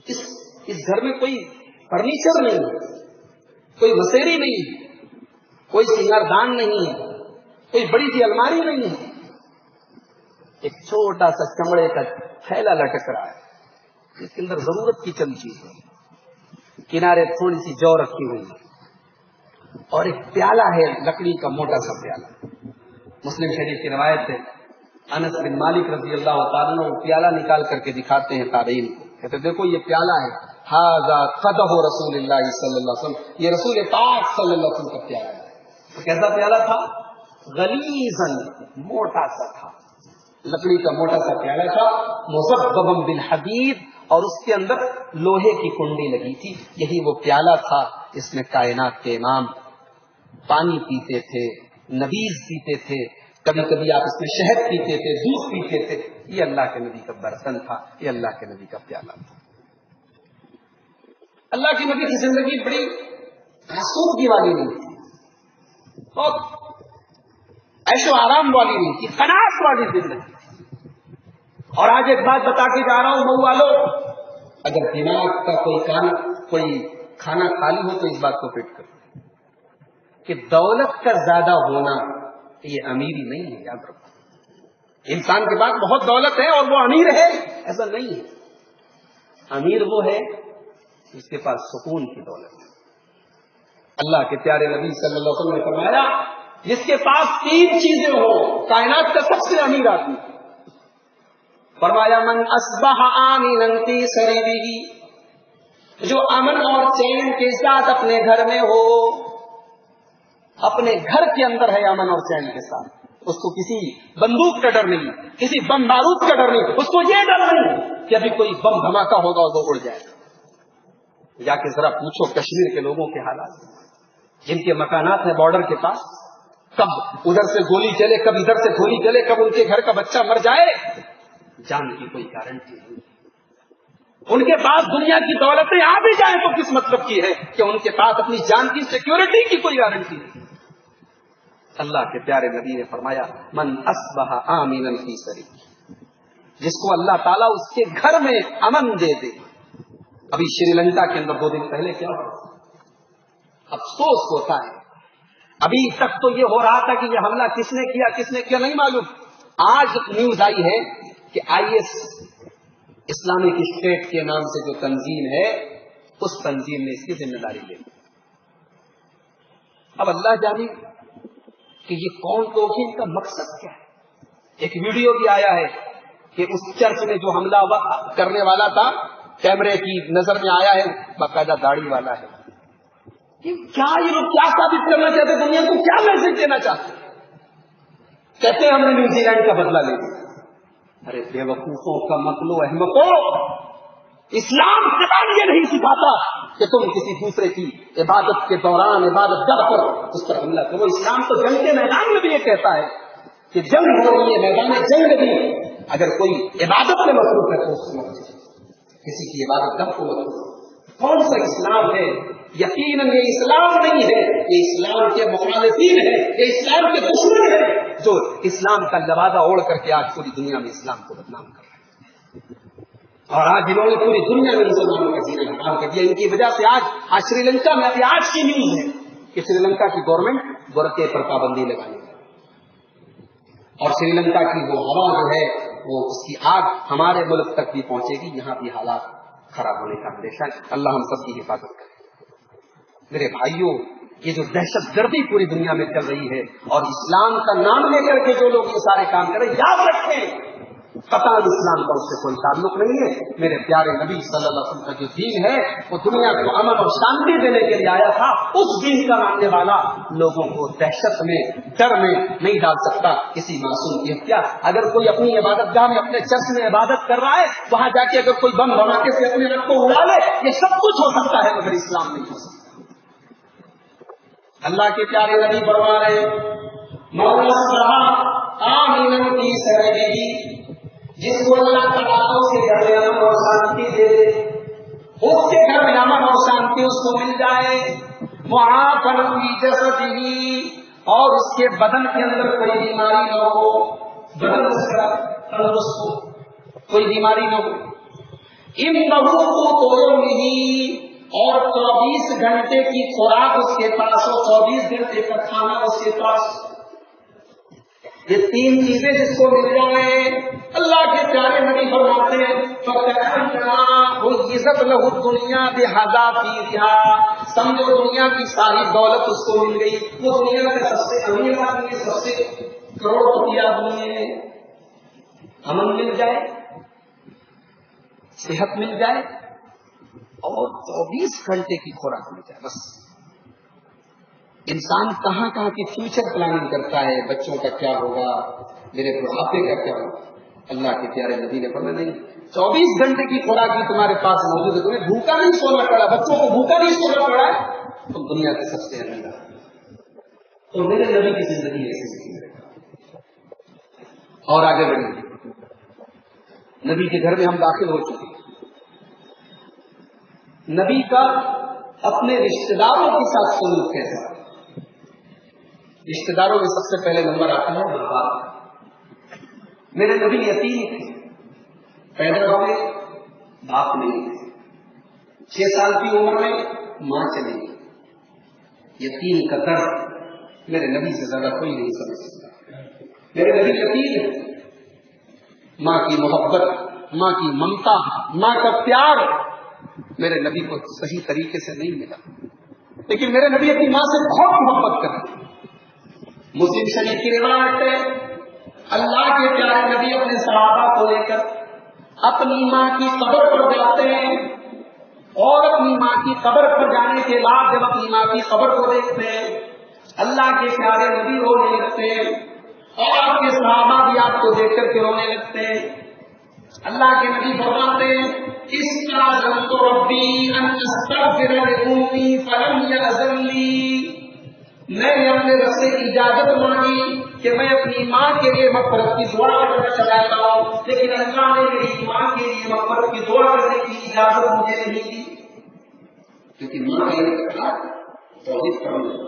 اس گھر میں کوئی فرنیچر نہیں ہے, کوئی وسیری نہیں ہے, کوئی سنگاردان نہیں ہے, کوئی بڑی سی الماری نہیں ہے, ایک چھوٹا سا چمڑے کا تھیلا لٹک رہا ہے جس کے اندر ضرورت کی چند چیز ہے, کنارے تھوڑی سی جو رکھی ہوئی ہے, اور ایک پیالہ ہے لکڑی کا موٹا سا پیالہ. مسلم شریف کی روایت ہے انس بن مالک رضی اللہ تعالیٰ عنہ پیالہ نکال کر کے دکھاتے ہیں تابعین کو, کہتے دیکھو یہ پیالہ ہے, ھذا قدح رسول اللہ صلی اللہ علیہ وسلم, یہ رسول پاک صلی اللہ علیہ وسلم کا پیالہ ہے. تو کیسا پیالہ تھا؟ غلیظاً, موٹا سا تھا, لکڑی کا موٹا سا پیالہ تھا, مصببا بالحدید, اور اس کے اندر لوہے کی کنڈی لگی تھی. یہی وہ پیالہ تھا اس میں کائنات کے امام پانی پیتے تھے, نبیذ پیتے تھے, کبھی کبھی آپ اس میں شہد پیتے تھے, دودھ پیتے تھے. یہ اللہ کے نبی کا برتن تھا, یہ اللہ کے نبی کا پیالہ تھا. اللہ کے نبی کی زندگی بڑی آسودگی والی نہیں تھی, بہت عیش و آرام والی نہیں تھی, قناعت والی زندگی تھی. اور آج ایک بات بتا کے جا رہا ہوں مئو والو, اگر دماغ کا کوئی کھانا خالی ہو تو اس بات کو فٹ کر کہ دولت کا زیادہ ہونا یہ امیری نہیں ہے. یاد رکھو, انسان کے پاس بہت دولت ہے اور وہ امیر ہے, ایسا نہیں ہے. امیر وہ ہے جس کے پاس سکون کی دولت ہے. اللہ کے پیارے نبی صلی اللہ علیہ وسلم نے فرمایا جس کے پاس 3 چیزیں ہوں کائنات کا سب سے امیر آدمی. فرمایا من اصبح آمنا فی سریرہ, جو امن اور چین کے ساتھ اپنے گھر میں ہو, اپنے گھر کے اندر ہے امن اور چین کے ساتھ, اس کو کسی بندوق کا ڈر نہیں, کسی بم بارود کا ڈر نہیں, اس کو یہ ڈر نہیں کہ ابھی کوئی بم دھماکہ ہوگا اور وہ اڑ جائے گا. جا کے ذرا پوچھو کشمیر کے لوگوں کے حالات, جن کے مکانات ہیں بارڈر کے پاس, کب ادھر سے گولی چلے, کب ادھر سے گولی چلے, کب ان کے گھر کا بچہ مر جائے, جان کی کوئی گارنٹی نہیں. ان کے پاس دنیا کی دولتیں آ بھی جائیں تو کس مطلب کی ہے کہ ان کے پاس اپنی جان کی سیکیورٹی کی کوئی گارنٹی نہیں. اللہ کے پیارے نبی نے فرمایا من اصبح آمنا فی سری, جس کو اللہ تعالیٰ اس کے گھر میں امن دے دے. ابھی شری لنکا کے اندر 2 دن پہلے کیا ہوا, افسوس ہوتا ہے, ابھی تک تو یہ ہو رہا تھا کہ یہ حملہ کس نے کیا نہیں معلوم. آج نیوز آئی ہے کہ IS اسلامک اسٹیٹ کے نام سے جو تنظیم ہے, اس تنظیم نے اس کی ذمہ داری لی. اب اللہ جانے کہ یہ کون لوگ ہیں, ان کا مقصد کیا ہے. ایک ویڈیو بھی آیا ہے کہ اس چرچ میں جو حملہ کرنے والا تھا, کیمرے کی نظر میں آیا ہے, باقاعدہ داڑھی والا ہے. یہ لوگ کیا ثابت کرنا چاہتے, دنیا کو کیا میسج دینا چاہتے ہیں؟ کہتے ہیں ہم نے نیوزی لینڈ کا بدلہ لے لیا. ارے بے وقوفوں کا مکلو احمقو, اسلام قرآن یہ نہیں سکھاتا کہ تم کسی دوسرے کی عبادت کے دوران عبادت گاہ پر اس پر حملہ کرو. اسلام تو جنگ کے میدان میں بھی یہ کہتا ہے کہ جنگ ہو رہی ہے, میدان جنگ بھی اگر کوئی عبادت میں مصروف ہے تو اس کو مت, کسی کی عبادت گاہ کو مت. کون سا اسلام ہے؟ یقیناً یہ اسلام نہیں ہے, یہ اسلام کے مخالفین ہیں, یہ اسلام کے دشمن ہیں جو اسلام کا لبادہ اوڑھ کر کے آج پوری دنیا میں اسلام کو بدنام کر رہے ہیں. اور آج انہوں نے پوری دنیا میں مسلمانوں کا جینا حرام کر دیا. ان کی وجہ سے آج شری لنکا میں ابھی آج کی نیوز ہے کہ شری لنکا کی گورنمنٹ برقعے پر پابندی لگانے لگی, اور شری لنکا کی وہ ہوا جو ہے وہ اس کی آگ ہمارے ملک تک بھی پہنچے گی. یہاں بھی حالات خراب ہونے کا اندیشہ ہے. اللہ ہم سب کی حفاظت کرے. میرے بھائیوں, یہ جو دہشت گردی پوری دنیا میں چل رہی ہے اور اسلام کا نام لے کر کے جو لوگ یہ سارے کام کر رہے ہیں, یاد رکھیں قطعاً اسلام کا اس سے کوئی تعلق نہیں ہے. میرے پیارے نبی صلی اللہ علیہ وسلم کا جو دین ہے وہ دنیا کو امن اور شانتی دینے کے لیے آیا تھا. اس دین کا ماننے والا لوگوں کو دہشت میں, ڈر میں نہیں ڈال سکتا. کسی معصوم کی کیا, اگر کوئی اپنی عبادت گاہ میں اپنے چرچ میں عبادت کر رہا ہے, وہاں جا کے اگر کوئی بم دھماکے سے اپنے آپ کو اڑا لے, یہ سب کچھ ہو سکتا ہے مگر اسلام نہیں ہو سکتا. اللہ کے پیارے نبی فرما رہے جس کو اللہ تعالیٰ اس کے گھر میں امن اور شانتی دے دے, اس کے گھر میں امن اور شانتی اس کو مل جائے. معافن فی جسدہ, اور اس کے بدن کے اندر کوئی بیماری نہ ہو, بدن اس کا تندرست ہو, کوئی بیماری نہ ہو. انہ قوت یومہ, اور 24 گھنٹے کی خوراک اس کے پاس ہو, 24 گھنٹے کا کھانا اس کے پاس. یہ 3 چیزیں جس کو مل جائے, اللہ کے پیارے نبی فرماتے ہیں عزت لہو دنیا بہذا فیہا, سمجھو دنیا کی ساری دولت اس کو مل گئی. وہ دنیا کا سب سے امیر آدمی, سب سے کروڑپتی آدمی ہے. امن مل جائے, صحت مل جائے اور 24 گھنٹے کی خوراک مل جائے. بس انسان کہاں کی فیوچر پلاننگ کرتا ہے, بچوں کا کیا ہوگا, میرے بڑھاپے کا کیا ہوگا. اللہ کے پیارے نبی نے فرمایا نہیں, 24 گھنٹے کی خوراک بھی تمہارے پاس موجود ہے, تمہیں بھوکا نہیں سونا پڑا, بچوں کو بھوکا نہیں سونا پڑا ہے, تم دنیا کے سب سے امیر. تو میرے نبی کی زندگی ایسی نہیں. اور آگے بڑھیں, نبی کے گھر میں ہم داخل ہو چکے. نبی کا اپنے رشتہ داروں کے ساتھ سلوک کیسا. رشتہ داروں میں سب سے پہلے نمبر آتا ہے باپ. میرے نبی یتیم تھے, پیدا ہوئے باپ نہیں تھے, 6 سال کی عمر میں ماں چلی گئی. یتیم کا درد میرے نبی سے زیادہ کوئی نہیں سمجھ سکتا. میرے نبی یتیم ہے, ماں کی محبت, ماں کی ممتا, ماں کا پیار میرے نبی کو صحیح طریقے سے نہیں ملا. لیکن میرے نبی اپنی ماں سے بہت محبت کرتے. مسلم شریف کی روایت ہے, اللہ کے پیارے نبی اپنے صحابہ کو لے کر اپنی ماں کی قبر پر جاتے ہیں, اور اپنی ماں کی قبر پر جانے کے بعد جب اپنی ماں کی قبر کو دیکھتے ہیں, اللہ کے پیارے نبی رونے لگتے ہیں. اور آپ کے صحابہ بھی آپ کو دیکھ کر کے رونے لگتے ہیں. اللہ کے نبی فرماتے ہیں استأذنت ربی ان استغفر لأمی فلم یأذن لی. میں نے اپنے رب سے اجازت مانگی کہ میں اپنی ماں کے لیے مغفرت کی دعا کرنا چاہتا ہوں، لیکن اللہ نے میری ماں کے لیے مغفرت کی دعا کرنے کی اجازت مجھے نہیں دی. کیونکہ ماں کا یہ کہا توحید پر نہیں،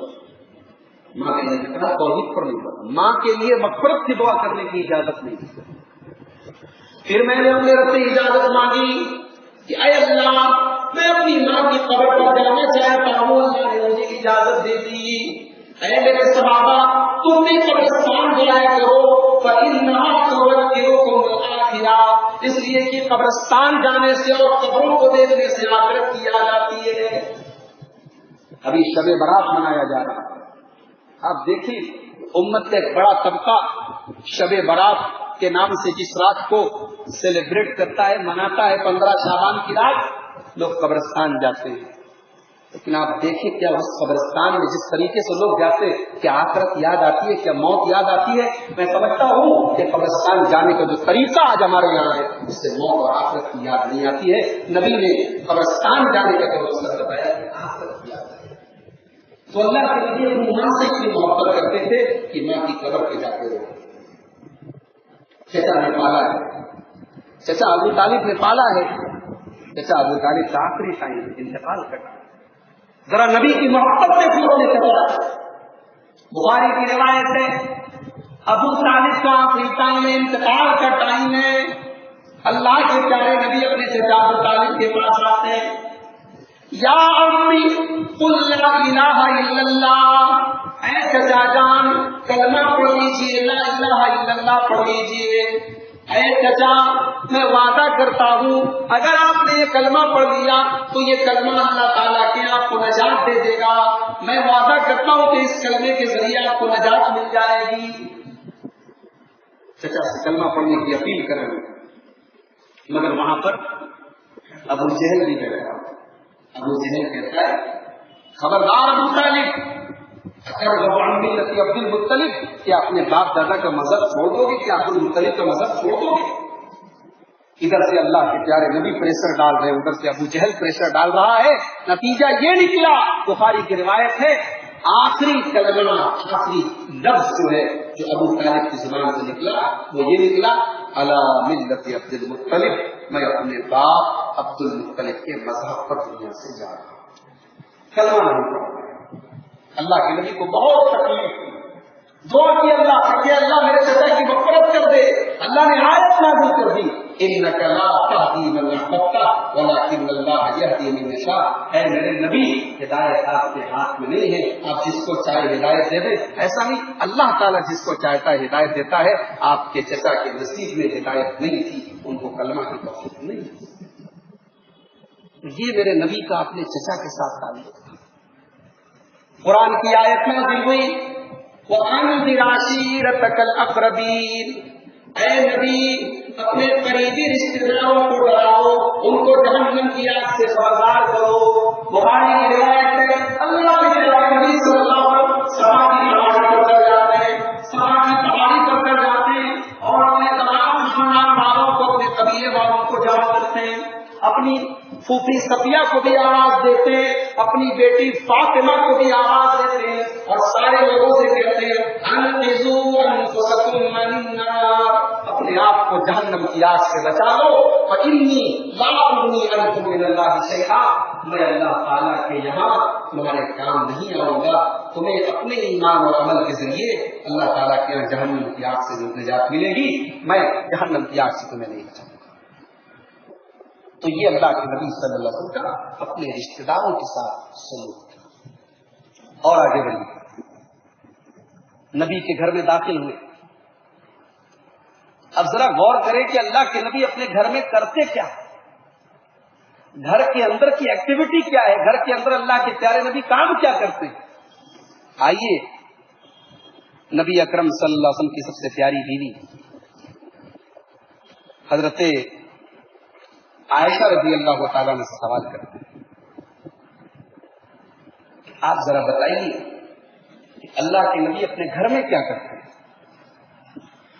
ماں کا یہ کہا توحید پر نہیں، ماں کے لیے مغفرت کی دعا کرنے کی اجازت نہیں دی. پھر میں نے اپنے رب سے اجازت مانگی کہ اے اللہ میں اپنی ماں کی قبر پر جانا چاہتا ہوں. اللہ نے مجھے اجازت دے دی. اے میرے صحابہ تم بھی قبرستان جایا کرو فإنها تذکرکم الآخرہ، اس لیے کہ قبرستان جانے سے اور قبروں کو دیکھنے سے آخرت کی یاد آتی ہے. ابھی شب برات منایا جا رہا ہے. آپ دیکھیں امت کا ایک بڑا طبقہ شب برات کے نام سے جس رات کو سیلیبریٹ کرتا ہے، مناتا ہے 15 شعبان کی رات، لوگ قبرستان جاتے ہیں. لیکن آپ دیکھیں کیا اس قبرستان میں جس طریقے سے لوگ جاتے ہیں، کیا آخرت یاد آتی ہے، کیا موت یاد آتی ہے؟ میں سمجھتا ہوں کہ قبرستان جانے کا جو طریقہ آج ہمارے یہاں ہے اس سے موت اور آخرت کی یاد نہیں آتی ہے. نبی نے قبرستان جانے کا جو مسئلہ بتایا کہ آخرت کی یاد آتی ہے. تو اللہ کے نبی اپنی ماں سے اتنی محبت کرتے تھے کہ ماں کی قبر پہ جاتے رہے. چچا نے پالا ہے، چچا ابو طالب نے پالا ہے. چچا ابو طالب کا آخری ٹائم انتقال کرتا ہے. ذرا نبی کی محبت سے پوچھنے چلا. بخاری کی روایت ہے ابو طالب کا آخری ٹائم ہے، انتقال کا ٹائم ہے. اللہ کے پیارے نبی اپنے چچا ابو طالب کے پاس آتے ہیں. یا امی قل لا الہ الا اللہ، اے چچا جان کلمہ پڑھ لیجیے، لا الہ الا اللہ پڑھ لیجیے. اے چچا میں وعدہ کرتا ہوں اگر آپ نے یہ کلمہ پڑھ لیا تو یہ کلمہ اللہ تعالیٰ کے آپ کو نجات دے دے گا. میں وعدہ کرتا ہوں کہ اس کلمے کے ذریعے آپ کو نجات مل جائے گی. چچا سے کلمہ پڑھنے کی اپیل کریں، مگر وہاں پر ابو جہل بھی بیٹھا. ابو جہل کہتا ہے خبردار ابو طالب، عبد المطلب، کیا اپنے باپ دادا کا مذہب چھوڑ دو گے؟ کیا عبد المطلب کا مذہب چھوڑ دو گے؟ ادھر سے اللہ کے پیارے نبی پریشر ڈال رہے ہیں، ادھر سے ابو جہل پریشر ڈال رہا ہے. نتیجہ یہ نکلا، بخاری کی روایت ہے آخری کلمہ، آخری لفظ جو ہے جو ابو طالب کی زبان سے نکلا وہ یہ نکلا علی ملت عبد المطلب، میں اپنے باپ عبد المطلب کے مذہب پر دنیا سے جا رہا ہوں. کلمہ نہیں پڑھا. اللہ کے نبی کو بہت تکلیف ہوئی. دعا کی اللہ سے کہ اللہ میرے چچا کی مغفرت کر دے. اللہ نے آیت نازل کر دی انک لا تہدی من احببت ولکن اللہ یہدی من یشاء. اے میرے نبی ہدایت آپ کے ہاتھ میں نہیں ہے، آپ جس کو چاہے ہدایت دے دیں. ایسا نہیں، اللہ تعالیٰ جس کو چاہتا ہے ہدایت دیتا ہے. آپ کے چچا کے نصیب میں ہدایت نہیں تھی، ان کو کلمہ کی توفیق نہیں تھی. یہ میرے نبی کا اپنے چچا کے ساتھ تعلق تھا. قرآن کی آیت نازل ہوئی وَأَنذِرْ عَشِيرَتَكَ الْأَقْرَبِينَ، اے نبی اپنے قریبی رشتہ داروں کو ڈراؤ، ان کو جہنم کی آگ سے خبردار کرو. بخاری کی روایت ہے اللہ کے پیارے نبی صلی اللہ علیہ وسلم صفا کی پہاڑی پر چڑھ جاتے ہیں، صفا کی پہاڑی پر چڑھ جاتے ہیں اور اپنے تمام خاندان والوں کو، اپنے قبیلے والوں کو جمع کرتے ہیں. اپنی پھوپھی صفیہ کو بھی آواز دیتے ہیں، اپنی بیٹی فاطمہ کو بھی آواز دیتے ہیں اور سارے لوگوں سے کہتے ہیں انقذوا انفسکم من النار، اپنے آپ کو جہنم کی آگ سے بچا لو. فإنی لا اغنی عنکم من اللہ شیئا، میں اللہ تعالیٰ کے یہاں تمہارے کام نہیں آؤں گا. تمہیں اپنے ایمان اور عمل کے ذریعے اللہ تعالیٰ کے یہاں جہنم کی آگ سے نجات ملے گی، میں جہنم کی آگ سے تمہیں نہیں بچاؤں گا. تو یہ اللہ کے نبی صلی اللہ علیہ وسلم کا اپنے رشتہ داروں کے ساتھ سلوک تھا. اور آگے بڑھیے، نبی کے گھر میں داخل ہوئے. اب ذرا غور کریں کہ اللہ کے نبی اپنے گھر میں کرتے کیا، گھر کے اندر کی ایکٹیویٹی کیا ہے، گھر کے اندر اللہ کے پیارے نبی کام کیا کرتے ہیں. آئیے نبی اکرم صلی اللہ علیہ وسلم کی سب سے پیاری بیوی حضرت عائشہ رضی اللہ تعالیٰ نے سوال کرتے ہیں آپ ذرا بتائیے کہ اللہ کے نبی اپنے گھر میں کیا کرتے ہیں.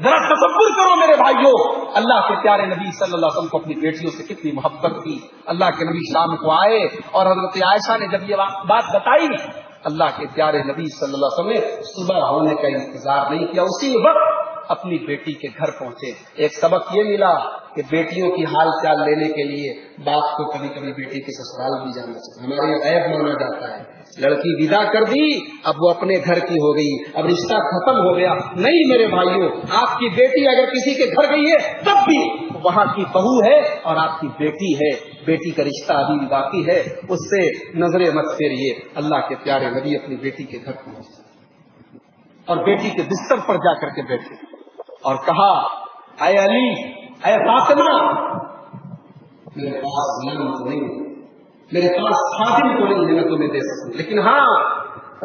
ذرا تصور کرو میرے بھائیوں، اللہ کے پیارے نبی صلی اللہ علیہ وسلم کو اپنی بیٹیوں سے کتنی محبت تھی. اللہ کے نبی شام کو آئے اور حضرت عائشہ نے جب یہ بات بتائی، اللہ کے پیارے نبی صلی اللہ علیہ وسلم نے صبح ہونے کا انتظار نہیں کیا، اسی وقت اپنی بیٹی کے گھر پہنچے. ایک سبق یہ ملا کہ بیٹیوں کی حال چال لینے کے لیے باپ کو کبھی کبھی بیٹی کے سسرال بھی جانا چاہیے. ہمارے یہاں عیب مانا جاتا ہے، لڑکی ودا کر دی، اب وہ اپنے گھر کی ہو گئی، اب رشتہ ختم ہو گیا. نہیں میرے بھائیوں، آپ کی بیٹی اگر کسی کے گھر گئی ہے تب بھی وہاں کی بہو ہے اور آپ کی بیٹی ہے. بیٹی کا رشتہ ابھی بھی باقی ہے، اس سے نظریں مت پھیریے. اللہ کے پیارے نبی اپنی بیٹی کے گھر پہنچے اور بیٹی کے بستر پر جا کر کے بیٹھے اور کہا، اے علی، اے فاطمہ، میرے پاس غلام تو نہیں، میرے پاس خادم تو نہیں ہے میں تمہیں دے سکوں، لیکن ہاں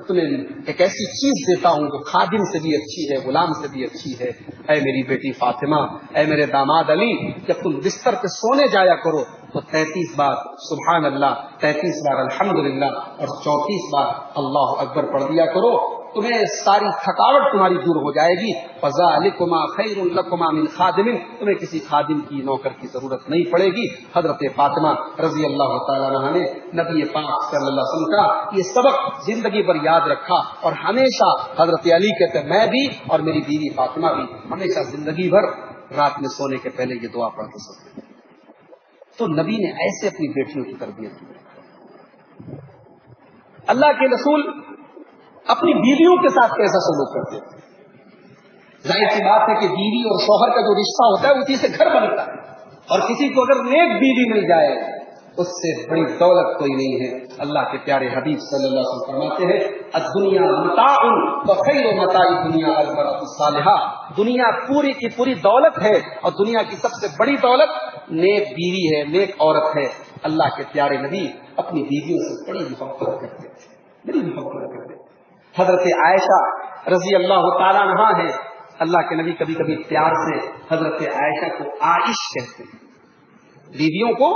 تمہیں ایک ایسی چیز دیتا ہوں جو خادم سے بھی اچھی ہے، غلام سے بھی اچھی ہے. اے میری بیٹی فاطمہ، اے میرے داماد علی، جب تم بستر پہ سونے جایا کرو تو 33 بار سبحان اللہ، 33 بار الحمدللہ اور 34 بار اللہ اکبر پڑھ دیا کرو. تمہیں ساری تھکاوٹ تمہاری دور ہو جائے گی. فَذَلِكُمَا خَيْرٌ لَكُمَا مِنْ خَادِمٍ، تمہیں کسی خادم کی نوکر کی ضرورت نہیں پڑے گی. حضرت فاطمہ رضی اللہ تعالیٰ عنہ نے نبی پاک صلی اللہ علیہ وسلم کا یہ سبق زندگی پر یاد رکھا اور ہمیشہ حضرت علی کہتے میں بھی اور میری بیوی فاطمہ بھی ہمیشہ زندگی بھر رات میں سونے کے پہلے یہ دعا پڑھتے سکتے. تو نبی نے ایسے اپنی بیٹیوں کی تربیت کی. اللہ کے رسول اپنی بیویوں کے ساتھ کیسا سلوک کرتے تھے؟ ظاہر سی بات ہے کہ بیوی اور شوہر کا جو رشتہ ہوتا ہے اسی سے گھر بنتا ہے، اور کسی کو اگر نیک بیوی مل جائے اس سے بڑی دولت کوئی نہیں ہے. اللہ کے پیارے حبیب صلی اللہ علیہ وسلم فرماتے ہیں، الدنیا متاع وخیر متاع الدنیا المرأة الصالحہ، دنیا پوری کی پوری دولت ہے اور دنیا کی سب سے بڑی دولت نیک بیوی ہے، نیک عورت ہے. اللہ کے پیارے نبی اپنی بیویوں سے بڑی محبت کرتے تھے، بڑی محبت کرتے تھے. حضرت عائشہ رضی اللہ تعالیٰ عنہا ہے، اللہ کے نبی کبھی کبھی پیار سے حضرت عائشہ کو عائش کہتے ہیں. بیویوں کو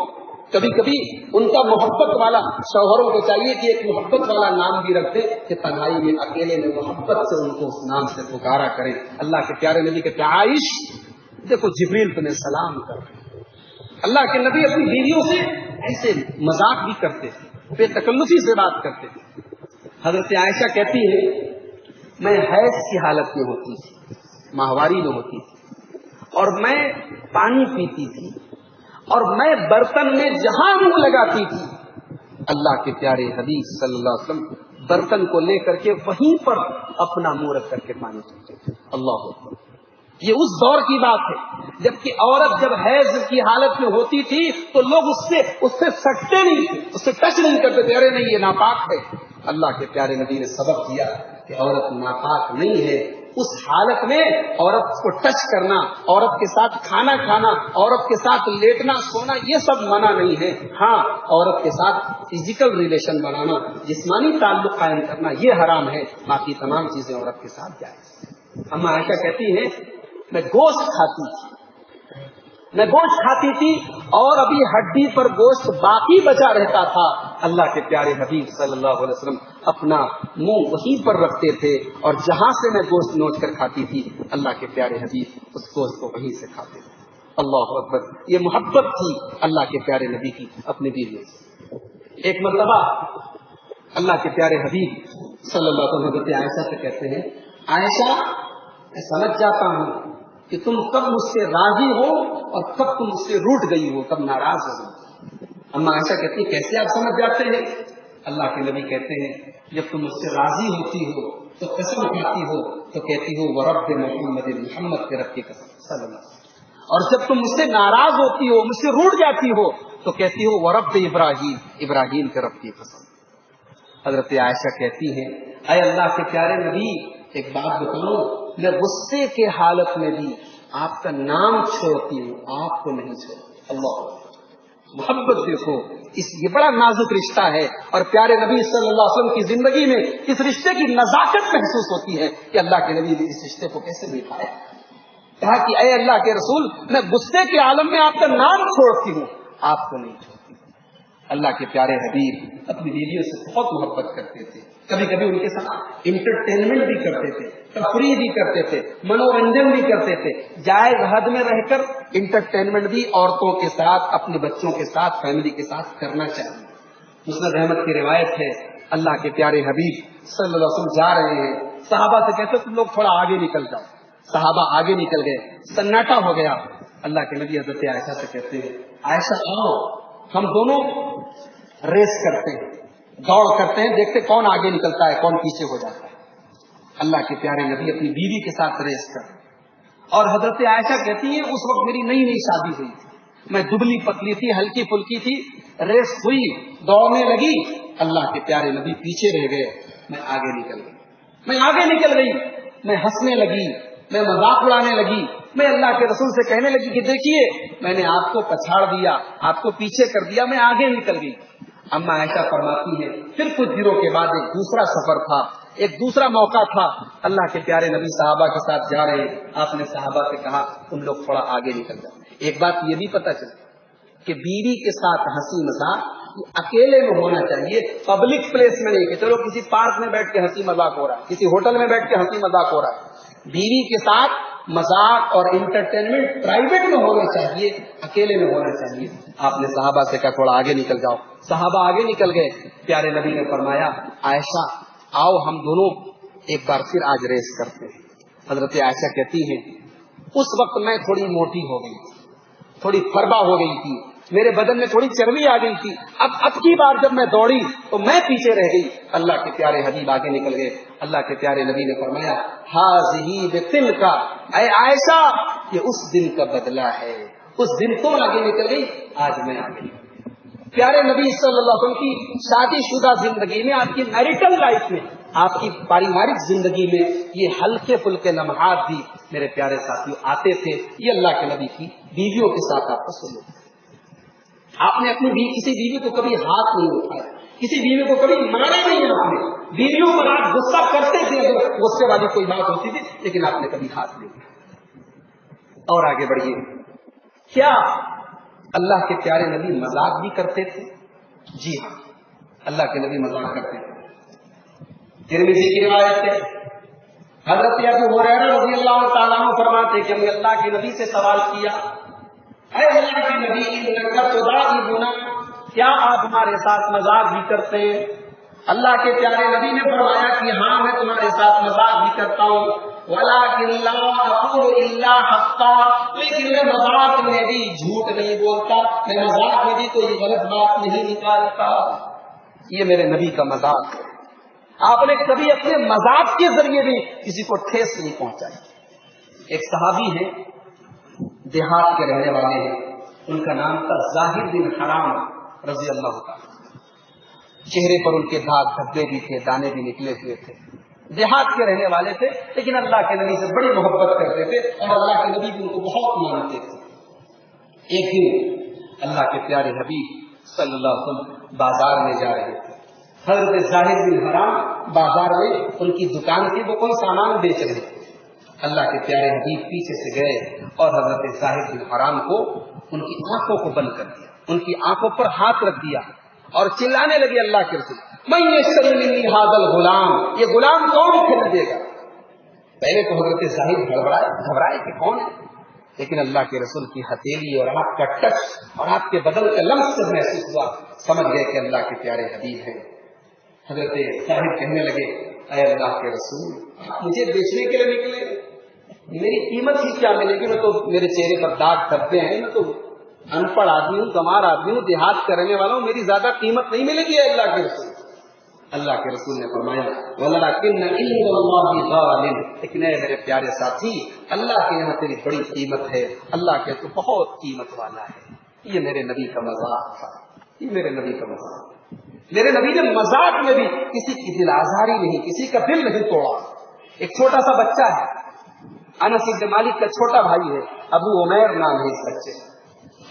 کبھی کبھی ان کا محبت والا، شوہروں کو چاہیے کہ ایک محبت والا نام بھی رکھ دے کہ تنہائی میں اکیلے میں محبت سے ان کو اس نام سے پکارا کریں. اللہ کے پیارے نبی کہتے ہیں عائش، دیکھو جبریل تمہیں سلام کر رہے ہیں. اللہ کے نبی اپنی بیویوں سے ایسے مذاق بھی کرتے تھے، بے تکلفی سے بات کرتے تھے. حضرت عائشہ کہتی ہے میں حیض کی حالت میں ہوتی تھی، ماہواری میں ہوتی تھی، اور میں پانی پیتی تھی اور میں برتن میں جہاں منہ لگاتی تھی اللہ کے پیارے حبیب صلی اللہ علیہ وسلم برتن کو لے کر کے وہیں پر اپنا منہ رکھ کر کے پانی پیتے تھے. اللہ اکبر. یہ اس دور کی بات ہے جبکہ عورت جب حیض کی حالت میں ہوتی تھی تو لوگ اس سے سٹتے نہیں تھے، اس سے ٹچ نہیں کرتے تھے، ارے نہیں یہ ناپاک ہے. اللہ کے پیارے نبی نے سبق دیا کہ عورت ناپاک نہیں ہے. اس حالت میں عورت کو ٹچ کرنا، عورت کے ساتھ کھانا کھانا، عورت کے ساتھ لیٹنا سونا یہ سب منع نہیں ہے. ہاں عورت کے ساتھ فزیکل ریلیشن بنانا، جسمانی تعلق قائم کرنا یہ حرام ہے، باقی تمام چیزیں عورت کے ساتھ جائز. اما عائشہ کہتی ہے میں گوشت کھاتی تھی اور ابھی ہڈی پر گوشت باقی بچا رہتا تھا. اللہ کے پیارے حبیب صلی اللہ علیہ وسلم اپنا منہ وہیں پر رکھتے تھے اور جہاں سے میں گوشت نوچ کر کھاتی تھی اللہ کے پیارے حبیب اس گوشت کو وہیں سے کھاتے تھے. اللہ اکبر. یہ محبت تھی اللہ کے پیارے نبی کی اپنے بیوی سے. ایک مرتبہ اللہ کے پیارے حبیب صلی اللہ علیہ وسلم حضرت عائشہ سے کہتے ہیں عائشہ میں سمجھ جاتا ہوں کہ تم کب مجھ سے راضی ہو اور کب تم مجھ سے روٹ گئی ہو، کب ناراض ہو. اما عائشہ کہتی ہے کیسے آپ سمجھ جاتے ہیں؟ اللہ کے نبی کہتے ہیں جب تم مجھ سے راضی ہوتی ہو تو قسم کھاتی ہو تو کہتی ہو ورب محمد کے رب کی قسم صلی اللہ علیہ وسلم، اور جب تم مجھ سے ناراض ہوتی ہو، مجھ سے روٹ جاتی ہو تو کہتی ہو ورب ابراہیم کے رب کی قسم. حضرت عائشہ کہتی ہیں اے اللہ کے پیارے نبی ایک بات بتاؤں، میں غصے کے حالت میں بھی آپ کا نام چھوڑتی ہوں، آپ کو نہیں چھوڑتی. اللہ محبت دیکھو، یہ بڑا نازک رشتہ ہے اور پیارے نبی صلی اللہ علیہ وسلم کی زندگی میں اس رشتے کی نزاکت محسوس ہوتی ہے کہ اللہ کے نبی نے اس رشتے کو کیسے نبھایا. کہا کہ اے اللہ کے رسول میں غصے کے عالم میں آپ کا نام چھوڑتی ہوں، آپ کو نہیں چھوڑتی. اللہ کے پیارے حبیب اپنی بیویوں سے بہت محبت کرتے تھے. کبھی کبھی ان کے ساتھ انٹرٹینمنٹ بھی کرتے تھے، تفریح بھی کرتے تھے، منورنجن بھی کرتے تھے، جائز حد میں رہ کر انٹرٹینمنٹ بھی عورتوں کے ساتھ، اپنے بچوں کے ساتھ، فیملی کے ساتھ کرنا چاہیے۔ مسند احمد کی روایت ہے، اللہ کے پیارے حبیب صلی اللہ علیہ وسلم جا رہے ہیں، صحابہ سے کہتے تم لوگ تھوڑا آگے نکل جاؤ، صحابہ آگے نکل گئے، سناٹا ہو گیا۔ اللہ کے نبی حضرت عائشہ سے کہتے ہیں عائشہ آؤ ہم دونوں ریس کرتے ہیں، دوڑ کرتے ہیں، دیکھتے کون آگے نکلتا ہے کون پیچھے ہو جاتا ہے۔ اللہ کے پیارے نبی اپنی بیوی کے ساتھ ریس کر، اور حضرت عائشہ کہتی ہیں اس وقت میری نئی نئی شادی ہوئی تھی، میں دبلی پتلی تھی، ہلکی پھلکی تھی، ریس ہوئی، دوڑنے لگی، اللہ کے پیارے نبی پیچھے رہ گئے، میں آگے نکل گئی، میں ہنسنے لگی، میں مذاق اڑانے لگی، میں اللہ کے رسول سے کہنے لگی کہ دیکھیے میں نے آپ کو پچھاڑ دیا، آپ کو پیچھے کر دیا، میں آگے نکل گئی۔ اما عائشہ فرماتی ہے پھر کچھ دنوں کے بعد ایک دوسرا سفر تھا، ایک دوسرا موقع تھا، اللہ کے پیارے نبی صحابہ کے ساتھ جا رہے، آپ نے صحابہ سے کہا تم لوگ تھوڑا آگے نکل جاؤ۔ ایک بات یہ بھی پتہ چلی کہ بیوی کے ساتھ ہنسی مذاق اکیلے میں ہونا چاہیے، پبلک پلیس میں نہیں کہ چلو کسی پارک میں بیٹھ کے ہنسی مذاق ہو رہا ہے، کسی ہوٹل میں بیٹھ کے ہنسی مذاق ہو رہا ہے۔ بیوی کے ساتھ مذاق اور انٹرٹینمنٹ پرائیویٹ میں ہونا چاہیے، اکیلے میں ہونا چاہیے۔ آپ نے صحابہ سے کہا تھوڑا آگے نکل جاؤ، صحابہ آگے نکل گئے۔ پیارے نبی نے فرمایا عائشہ آؤ ہم دونوں ایک بار پھر آج ریس کرتے ہیں۔ حضرت عائشہ کہتی ہیں اس وقت میں تھوڑی موٹی ہو گئی تھی، تھوڑی فربا ہو گئی تھی، میرے بدن میں تھوڑی چربی آ گئی تھی، اب کی بار جب میں دوڑی تو میں پیچھے رہ گئی، اللہ کے پیارے حبیب آگے نکل گئے۔ اللہ کے پیارے نبی نے فرمایا ہاذہ بتلک، اے عائشہ یہ اس دن کا بدلہ ہے، اس دن تم آگے نکل گئی، آج میں آگے نکل گئی۔ پیارے نبی صلی اللہ علیہ وسلم کی شادی شدہ زندگی میں، آپ کی میرٹل لائف میں، آپ کی پاریوارک زندگی میں یہ ہلکے پھلکے لمحات بھی میرے پیارے ساتھیوں آتے تھے۔ یہ اللہ کے نبی کی بیویوں کے ساتھ آپ کا سلوک ہے۔ آپ نے اپنی کسی بیوی کو کبھی ہاتھ نہیں اٹھایا، کسی بیوی کو کبھی مارا نہیں، آپ نے بیویوں پر آپ غصہ کرتے تھے اگر غصے والی کوئی بات ہوتی تھی، لیکن آپ نے کبھی ہاتھ نہیں اٹھایا۔ اور آگے بڑھیے، کیا اللہ کے پیارے نبی مذاق بھی کرتے تھے؟ جی ہاں، اللہ کے نبی مذاق کرتے تھے۔ ترمذی کی روایت ہے، حضرت ابو ہریرہ رضی اللہ تعالیٰ عنہ فرماتے کہ ہم نے اللہ کے نبی سے سوال کیا اے اللہ کے نبی انک تضاحکنا، کیا آپ ہمارے ساتھ مذاق بھی کرتے ہیں؟ اللہ کے پیارے نبی نے فرمایا کہ ہاں میں تمہارے ساتھ مذاق بھی کرتا ہوں، ولکن لا اقول الا حقا، لیکن میں مذاق میں بھی جھوٹ نہیں بولتا، میں مذاق میں بھی کوئی غلط بات نہیں نکالتا۔ یہ میرے نبی کا مذاق ہے، آپ نے کبھی اپنے مذاق کے ذریعے بھی کسی کو ٹھیس نہیں پہنچائی۔ ایک صحابی ہے، دیہات کے رہنے والے ہیں، ان کا نام تھا زاہد بن حرام رضی اللہ تعالیٰ۔ چہرے پر ان کے داغ دھبے بھی تھے، دانے بھی نکلے ہوئے تھے، دیہات کے رہنے والے تھے، لیکن اللہ کے نبی سے بڑی محبت کرتے تھے اور اللہ کے نبی بھی ان کو بہت مانتے تھے۔ ایک دن اللہ کے پیارے حبیب صلی اللہ علیہ وسلم بازار میں جا رہے تھے، حضرت زاہد بن حرام بازار میں ان کی دکان تھی، وہ کوئی سامان بیچ رہے تھے۔ اللہ کے پیارے حبیب پیچھے سے گئے اور حضرت زاہد بن حرام کو ان کی آنکھوں کو بند کر دیا، ان کی آنکھوں پر ہاتھ رکھ دیا اور چلانے لگے اللہ کے رسول من یشتری منی ھذا الغلام، یہ غلام کون خرید گا؟ پہلے تو حضرت زاہد گھبرائے کہ کون ہے، لیکن اللہ کے رسول کی ہتھیلی اور آپ کا ٹچ اور آپ کے بدن کا لمس سے محسوس ہوا، سمجھ گئے کہ اللہ کے پیارے حبیب ہیں۔ حضرت زاہد کہنے لگے اے اللہ کے رسول مجھے بیچنے کے لیے نکلے، میری قیمت ہی کیا ملے گی؟ میں تو میرے چہرے پر داغ دھبے ہیں، میں تو ان پڑھ آدمی ہوں، گنوار آدمی ہوں، دیہات کا رہنے والا ہوں، میری زیادہ قیمت نہیں ملے گی اللہ کے رسول۔ اللہ کے رسول نے فرمایا وَلَكِنَّ عِندَ اللَّهِ غَالٍ، لیکن اے میرے پیارے ساتھی اللہ کے یہاں تیری بڑی قیمت ہے، اللہ کے تو بہت قیمت والا ہے۔ یہ میرے نبی کا مذاق تھا، یہ میرے نبی کا مذاق۔ میرے نبی نے مذاق میں بھی کسی کی دل آزاری نہیں، کسی کا دل نہیں توڑا۔ ایک چھوٹا سا بچہ ہے، انس بن مالک کا چھوٹا بھائی ہے، ابو عمیر نام ہے اس بچے۔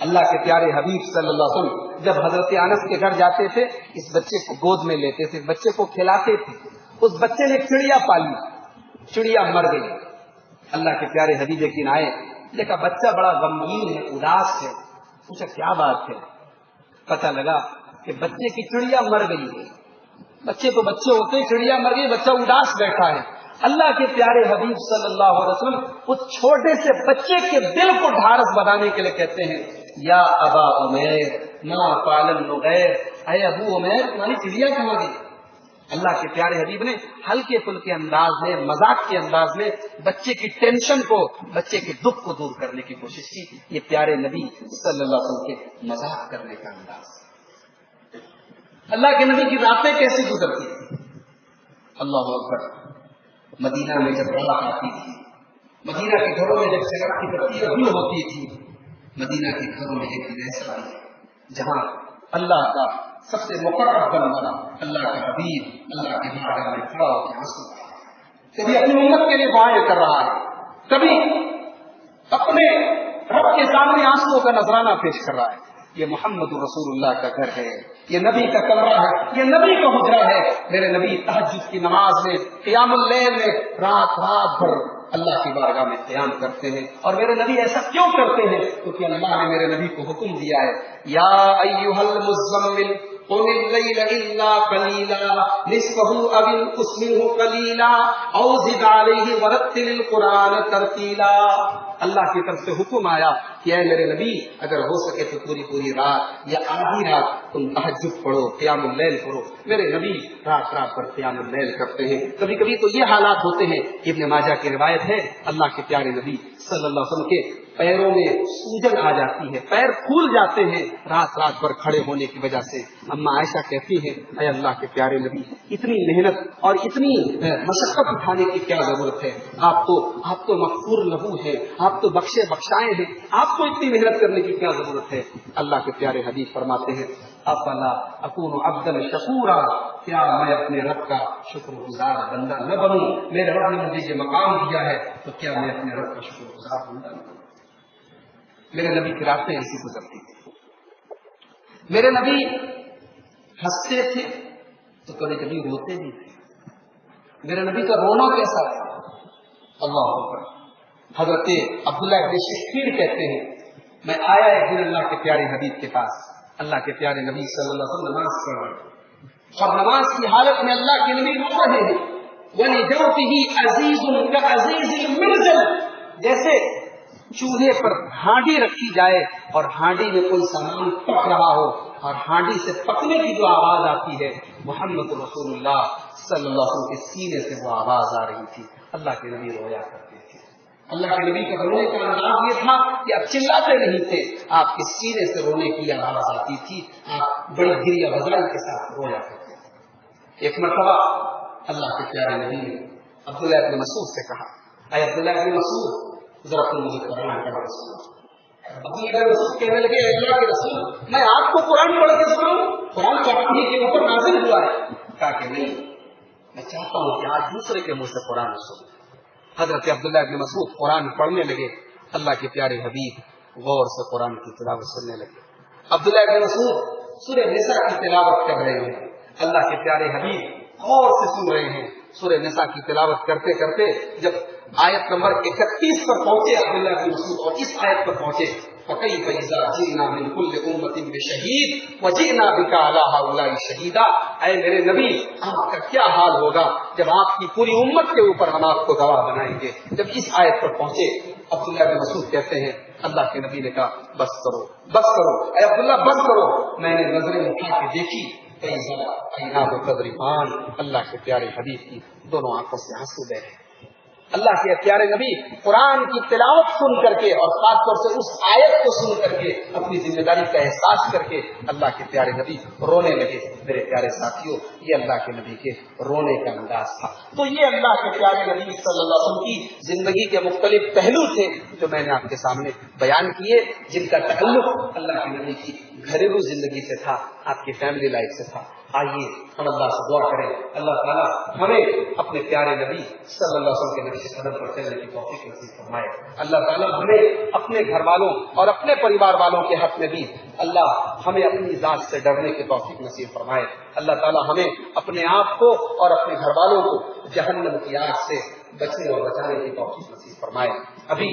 اللہ کے پیارے حبیب صلی اللہ علیہ وسلم جب حضرت انس کے گھر جاتے تھے اس بچے کو گود میں لیتے تھے، بچے کو کھلاتے تھے۔ اس بچے نے چڑیا پالی، چڑیا مر گئی۔ اللہ کے پیارے حبیب ایک دن آئے، دیکھا بچہ بڑا غمگین ہے، اداس ہے، پوچھا کیا بات ہے؟ پتہ لگا کہ بچے کی چڑیا مر گئی ہے۔ بچے تو بچے ہوتے ہیں، چڑیا مر گئی، بچہ اداس بیٹھا ہے. اللہ کے پیارے حبیب صلی اللہ علیہ وسلم اس چھوٹے سے بچے کے دل کو ڈھارس بنانے کے لیے کہتے ہیں یا ابا عمیر ما فعل النغیر، اے ابو عمیر تمہاری چڑیا کہاں گئی؟ اللہ کے پیارے حبیب نے ہلکے پھلکے انداز میں، مذاق کے انداز میں بچے کی ٹینشن کو، بچے کے دکھ کو دور کرنے کی کوشش کی. یہ پیارے نبی صلی اللہ علیہ وسلم کے مذاق کرنے کا انداز. اللہ کے نبی کی راتیں کیسے گزرتی تھی؟ اللہ اکبر. مدینہ میں جب رات آتی تھی، مدینہ کے گھروں میں جب شراب کی بتیاں گل ہوتی تھی، مدینہ کے گھروں میں ایک دن ایسا آئی جہاں اللہ کا سب سے مقرب بندہ، اللہ کا حبیب، اللہ کے بارگاہ میں کھڑا ہو کے آنسو کبھی اپنی امت کے لیے دعائیں کر رہا ہے، کبھی اپنے رب کے سامنے آنسو کا نذرانہ پیش کر رہا ہے. یہ محمد رسول اللہ کا گھر ہے، یہ نبی کا کمرہ ہے، یہ نبی کا حجرہ ہے. میرے نبی تہجد کی نماز میں، قیام اللیل میں رات بھر اللہ کی بارگاہ میں قیام کرتے ہیں. اور میرے نبی ایسا کیوں کرتے ہیں؟ کیونکہ اللہ نے میرے نبی کو حکم دیا ہے یا ایھا المزمل قم اللیل الا قلیلا نصفہ او انقص منہ قلیلا او زد علیہ ورتل القرآن ترتیلا. اللہ کی طرف سے حکم آیا کہ اے میرے نبی اگر ہو سکے تو پوری رات یا آدھی رات تم تہجد پڑھو، قیام اللیل پڑھو. میرے نبی رات پر قیام اللیل کرتے ہیں. کبھی کبھی تو یہ حالات ہوتے ہیں، ابن ماجہ کی روایت ہے اللہ کے پیارے نبی صلی اللہ علیہ وسلم کے پیروں میں سوجن آ جاتی ہے، پیر پھول جاتے ہیں رات پر کھڑے ہونے کی وجہ سے. اما عائشہ کہتی ہے اے اللہ کے پیارے نبی اتنی محنت اور اتنی مشقت اٹھانے کی کیا ضرورت ہے؟ آپ تو مغفور لہو ہے، آپ تو بخشے بخشائے ہیں، آپ کو اتنی محنت کرنے کی کیا ضرورت ہے؟ اللہ کے پیارے حبیب فرماتے ہیں افلا اکون عبدا شکورا، کیا میں اپنے رب کا شکر گزار بندہ نہ بنوں؟ میرے رب نے مجھے یہ مقام دیا ہے تو کیا میں اپنے رب کا شکر گزار بندہ نہ بنوں؟ میرے نبی کی راتیں ایسی گزرتی تھی. میرے نبی ہنستے تھے تو کبھی کبھی روتے بھی تھے. میرے نبی کا رونا کیسا تھا؟ اللہ اکبر. حضرت عبداللہ ابن شخیر کہتے ہیں میں آیا ایک دن اللہ کے پیارے حبیب کے پاس. اللہ کے پیارے نبی صلی اللہ علیہ وسلم نماز پڑھ رہے ہیں اور نماز کی حالت میں اللہ کے نبی رو رہے ہیں. وَلِجَوْفِهِ عَزِيزٌ كَعَزِيزِ الْمِرْجَلِ، جیسے چولہے پر ہانڈی رکھی جائے اور ہانڈی میں کوئی سامان پک رہا ہو اور ہانڈی سے پکنے کی جو آواز آتی ہے، محمد رسول اللہ صلی اللہ علیہ وسلم کے سینے سے وہ آواز آ رہی تھی. اللہ کے نبی رویا کرتے تھے. اللہ کے نبی کا رونے کا انداز یہ تھا کہ آپ چلاتے نہیں تھے، آپ کے سینے سے رونے کی آواز آتی تھی، آپ بڑی گریہ وزائی کے ساتھ رویا کرتے تھے. ایک مرتبہ اللہ کے پیارے نبی نے عبداللہ ابن مسعود سے کہا اے عبداللہ ابن مسعود ذرا تم مجھے قرآن پڑھ کے سناؤ. عبداللہ ابن مسعود کہنے لگے اللہ کے رسول میں آپ کو قرآن پڑھ کے سناؤں؟ قرآن چاہیے کے اوپر نازل ہوا ہے. کہا کہ نہیں، میں چاہتا ہوں کہ آج دوسرے کے منہ سے قرآن سنوں. حضرت عبداللہ ابن مسعود قرآن پڑھنے لگے. اللہ کے پیارے حبیب غور سے قرآن کی تلاوت سننے لگے. عبداللہ ابن مسعود سورہ نساء کی تلاوت کر رہے ہیں. اللہ کے پیارے حبیب غور سے سن رہے ہیں. سورہ نساء کی تلاوت کرتے کرتے جب آیت نمبر 31 پر پہنچے عبداللہ بن مسعود اور اس آیت پر پہنچے فَكَيْفَ إِذَا جِئْنَا مِنْ كُلِّ أُمَّةٍ بِشَهِيدٍ وَجِئْنَا بِكَ عَلَىٰ هَٰؤُلَاءِ شَهِيدًا. اے میرے نبی آپ کا کیا حال ہوگا جب آپ کی پوری امت کے اوپر ہم آپ کو گواہ بنائیں گے. جب اس آیت پر پہنچے عبداللہ بن مسعود کہتے ہیں اللہ کے نبی نے کہا بس کرو بس کرو اے عبداللہ بس کرو. میں نے نظریں اٹھا کے دیکھی اللہ کے پیارے حبیب کی دونوں آنکھوں سے آنسو بہ رہے. اللہ کے پیارے نبی قرآن کی تلاوت سن کر کے اور خاص طور سے اس آیت کو سن کر کے اپنی ذمہ داری کا احساس کر کے اللہ کے پیارے نبی رونے لگے. میرے پیارے ساتھیوں یہ اللہ کے نبی کے رونے کا انداز تھا. تو یہ اللہ کے پیارے نبی صلی اللہ علیہ وسلم کی زندگی کے مختلف پہلو تھے جو میں نے آپ کے سامنے بیان کیے، جن کا تعلق اللہ کے نبی کی گھریلو زندگی سے تھا، آپ کی فیملی لائف سے تھا. آئیے ہم اللہ سے دعا کریں اللہ تعالیٰ ہمیں اپنے پیارے نبی صلی اللہ علیہ وسلم کے نقش قدم پر چلنے کی توفیق نصیب فرمائے. اللہ تعالیٰ ہمیں اپنے گھر والوں اور اپنے پریوار والوں کے حق میں بھی اللہ ہمیں اپنی ذات سے ڈرنے کی توفیق نصیب فرمائے. اللہ تعالیٰ ہمیں اپنے آپ کو اور اپنے گھر والوں کو جہنم کی آگ سے بچنے اور بچانے کی توفیق نصیب فرمائے. ابھی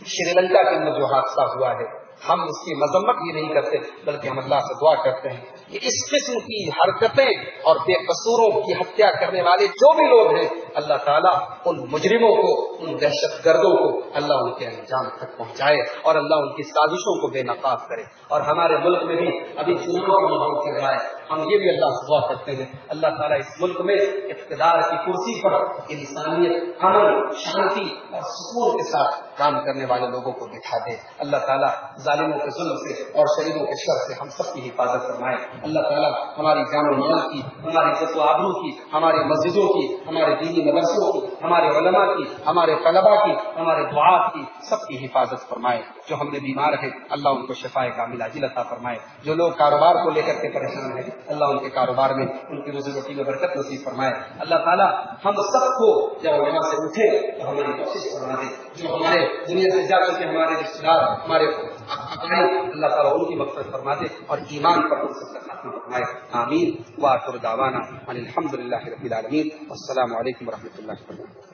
شری لنکا کے اندر جو حادثہ ہوا ہے ہم اس کی مذمت بھی نہیں کرتے، بلکہ ہم اللہ سے دعا کرتے ہیں کہ اس قسم کی حرکتیں اور بے قصوروں کی ہتیا کرنے والے جو بھی لوگ ہیں، اللہ تعالیٰ ان مجرموں کو، ان دہشت گردوں کو اللہ ان کے انجام تک پہنچائے اور اللہ ان کی سازشوں کو بے نقاب کرے۔ اور ہمارے ملک میں بھی ابھی چناؤ کا ماحول چل رہا ہے، ہم یہ بھی اللہ سے دعا کرتے ہیں اللہ تعالیٰ اس ملک میں اقتدار کی کرسی پر انسانیت، امن، شانتی اور سکون کے ساتھ کام کرنے والے لوگوں کو بٹھا دے۔ اللہ تعالیٰ ظالموں کے ظلم سے اور شریروں کے شر سے ہم سب کی حفاظت فرمائے۔ اللہ تعالیٰ ہماری جان و مال کی، ہماری عزت و آبرو کی، ہماری مسجدوں کی، ہمارے دینی مدرسوں کی، ہمارے علماء کی، ہمارے طلباء کی، ہمارے دعات کی سب کی حفاظت فرمائے۔ جو ہم نے بیمار ہیں اللہ ان کو شفائے کاملہ عاجل عطا فرمائے۔ جو لوگ کاروبار کو لے کر کے پریشان ہیں اللہ ان کے کاروبار میں، ان کی روزی روٹی میں برکت نصیب فرمائے۔ اللہ تعالیٰ ہم سب کو جب یہاں سے اٹھے تو ہماری کوشش فرما دے، جو ہمارے دنیا سے جا چکے ہمارے رشتے دار، ہمارے اللہ تعالیٰ ان کی مغفرت فرما دے اور ایمان پر ان سب کا خاتمہ فرمائے۔ آمین۔ وآخر دعوانا ان الحمد للہ رب العالمین۔ السلام علیکم ورحمۃ اللہ وبرکاتہ۔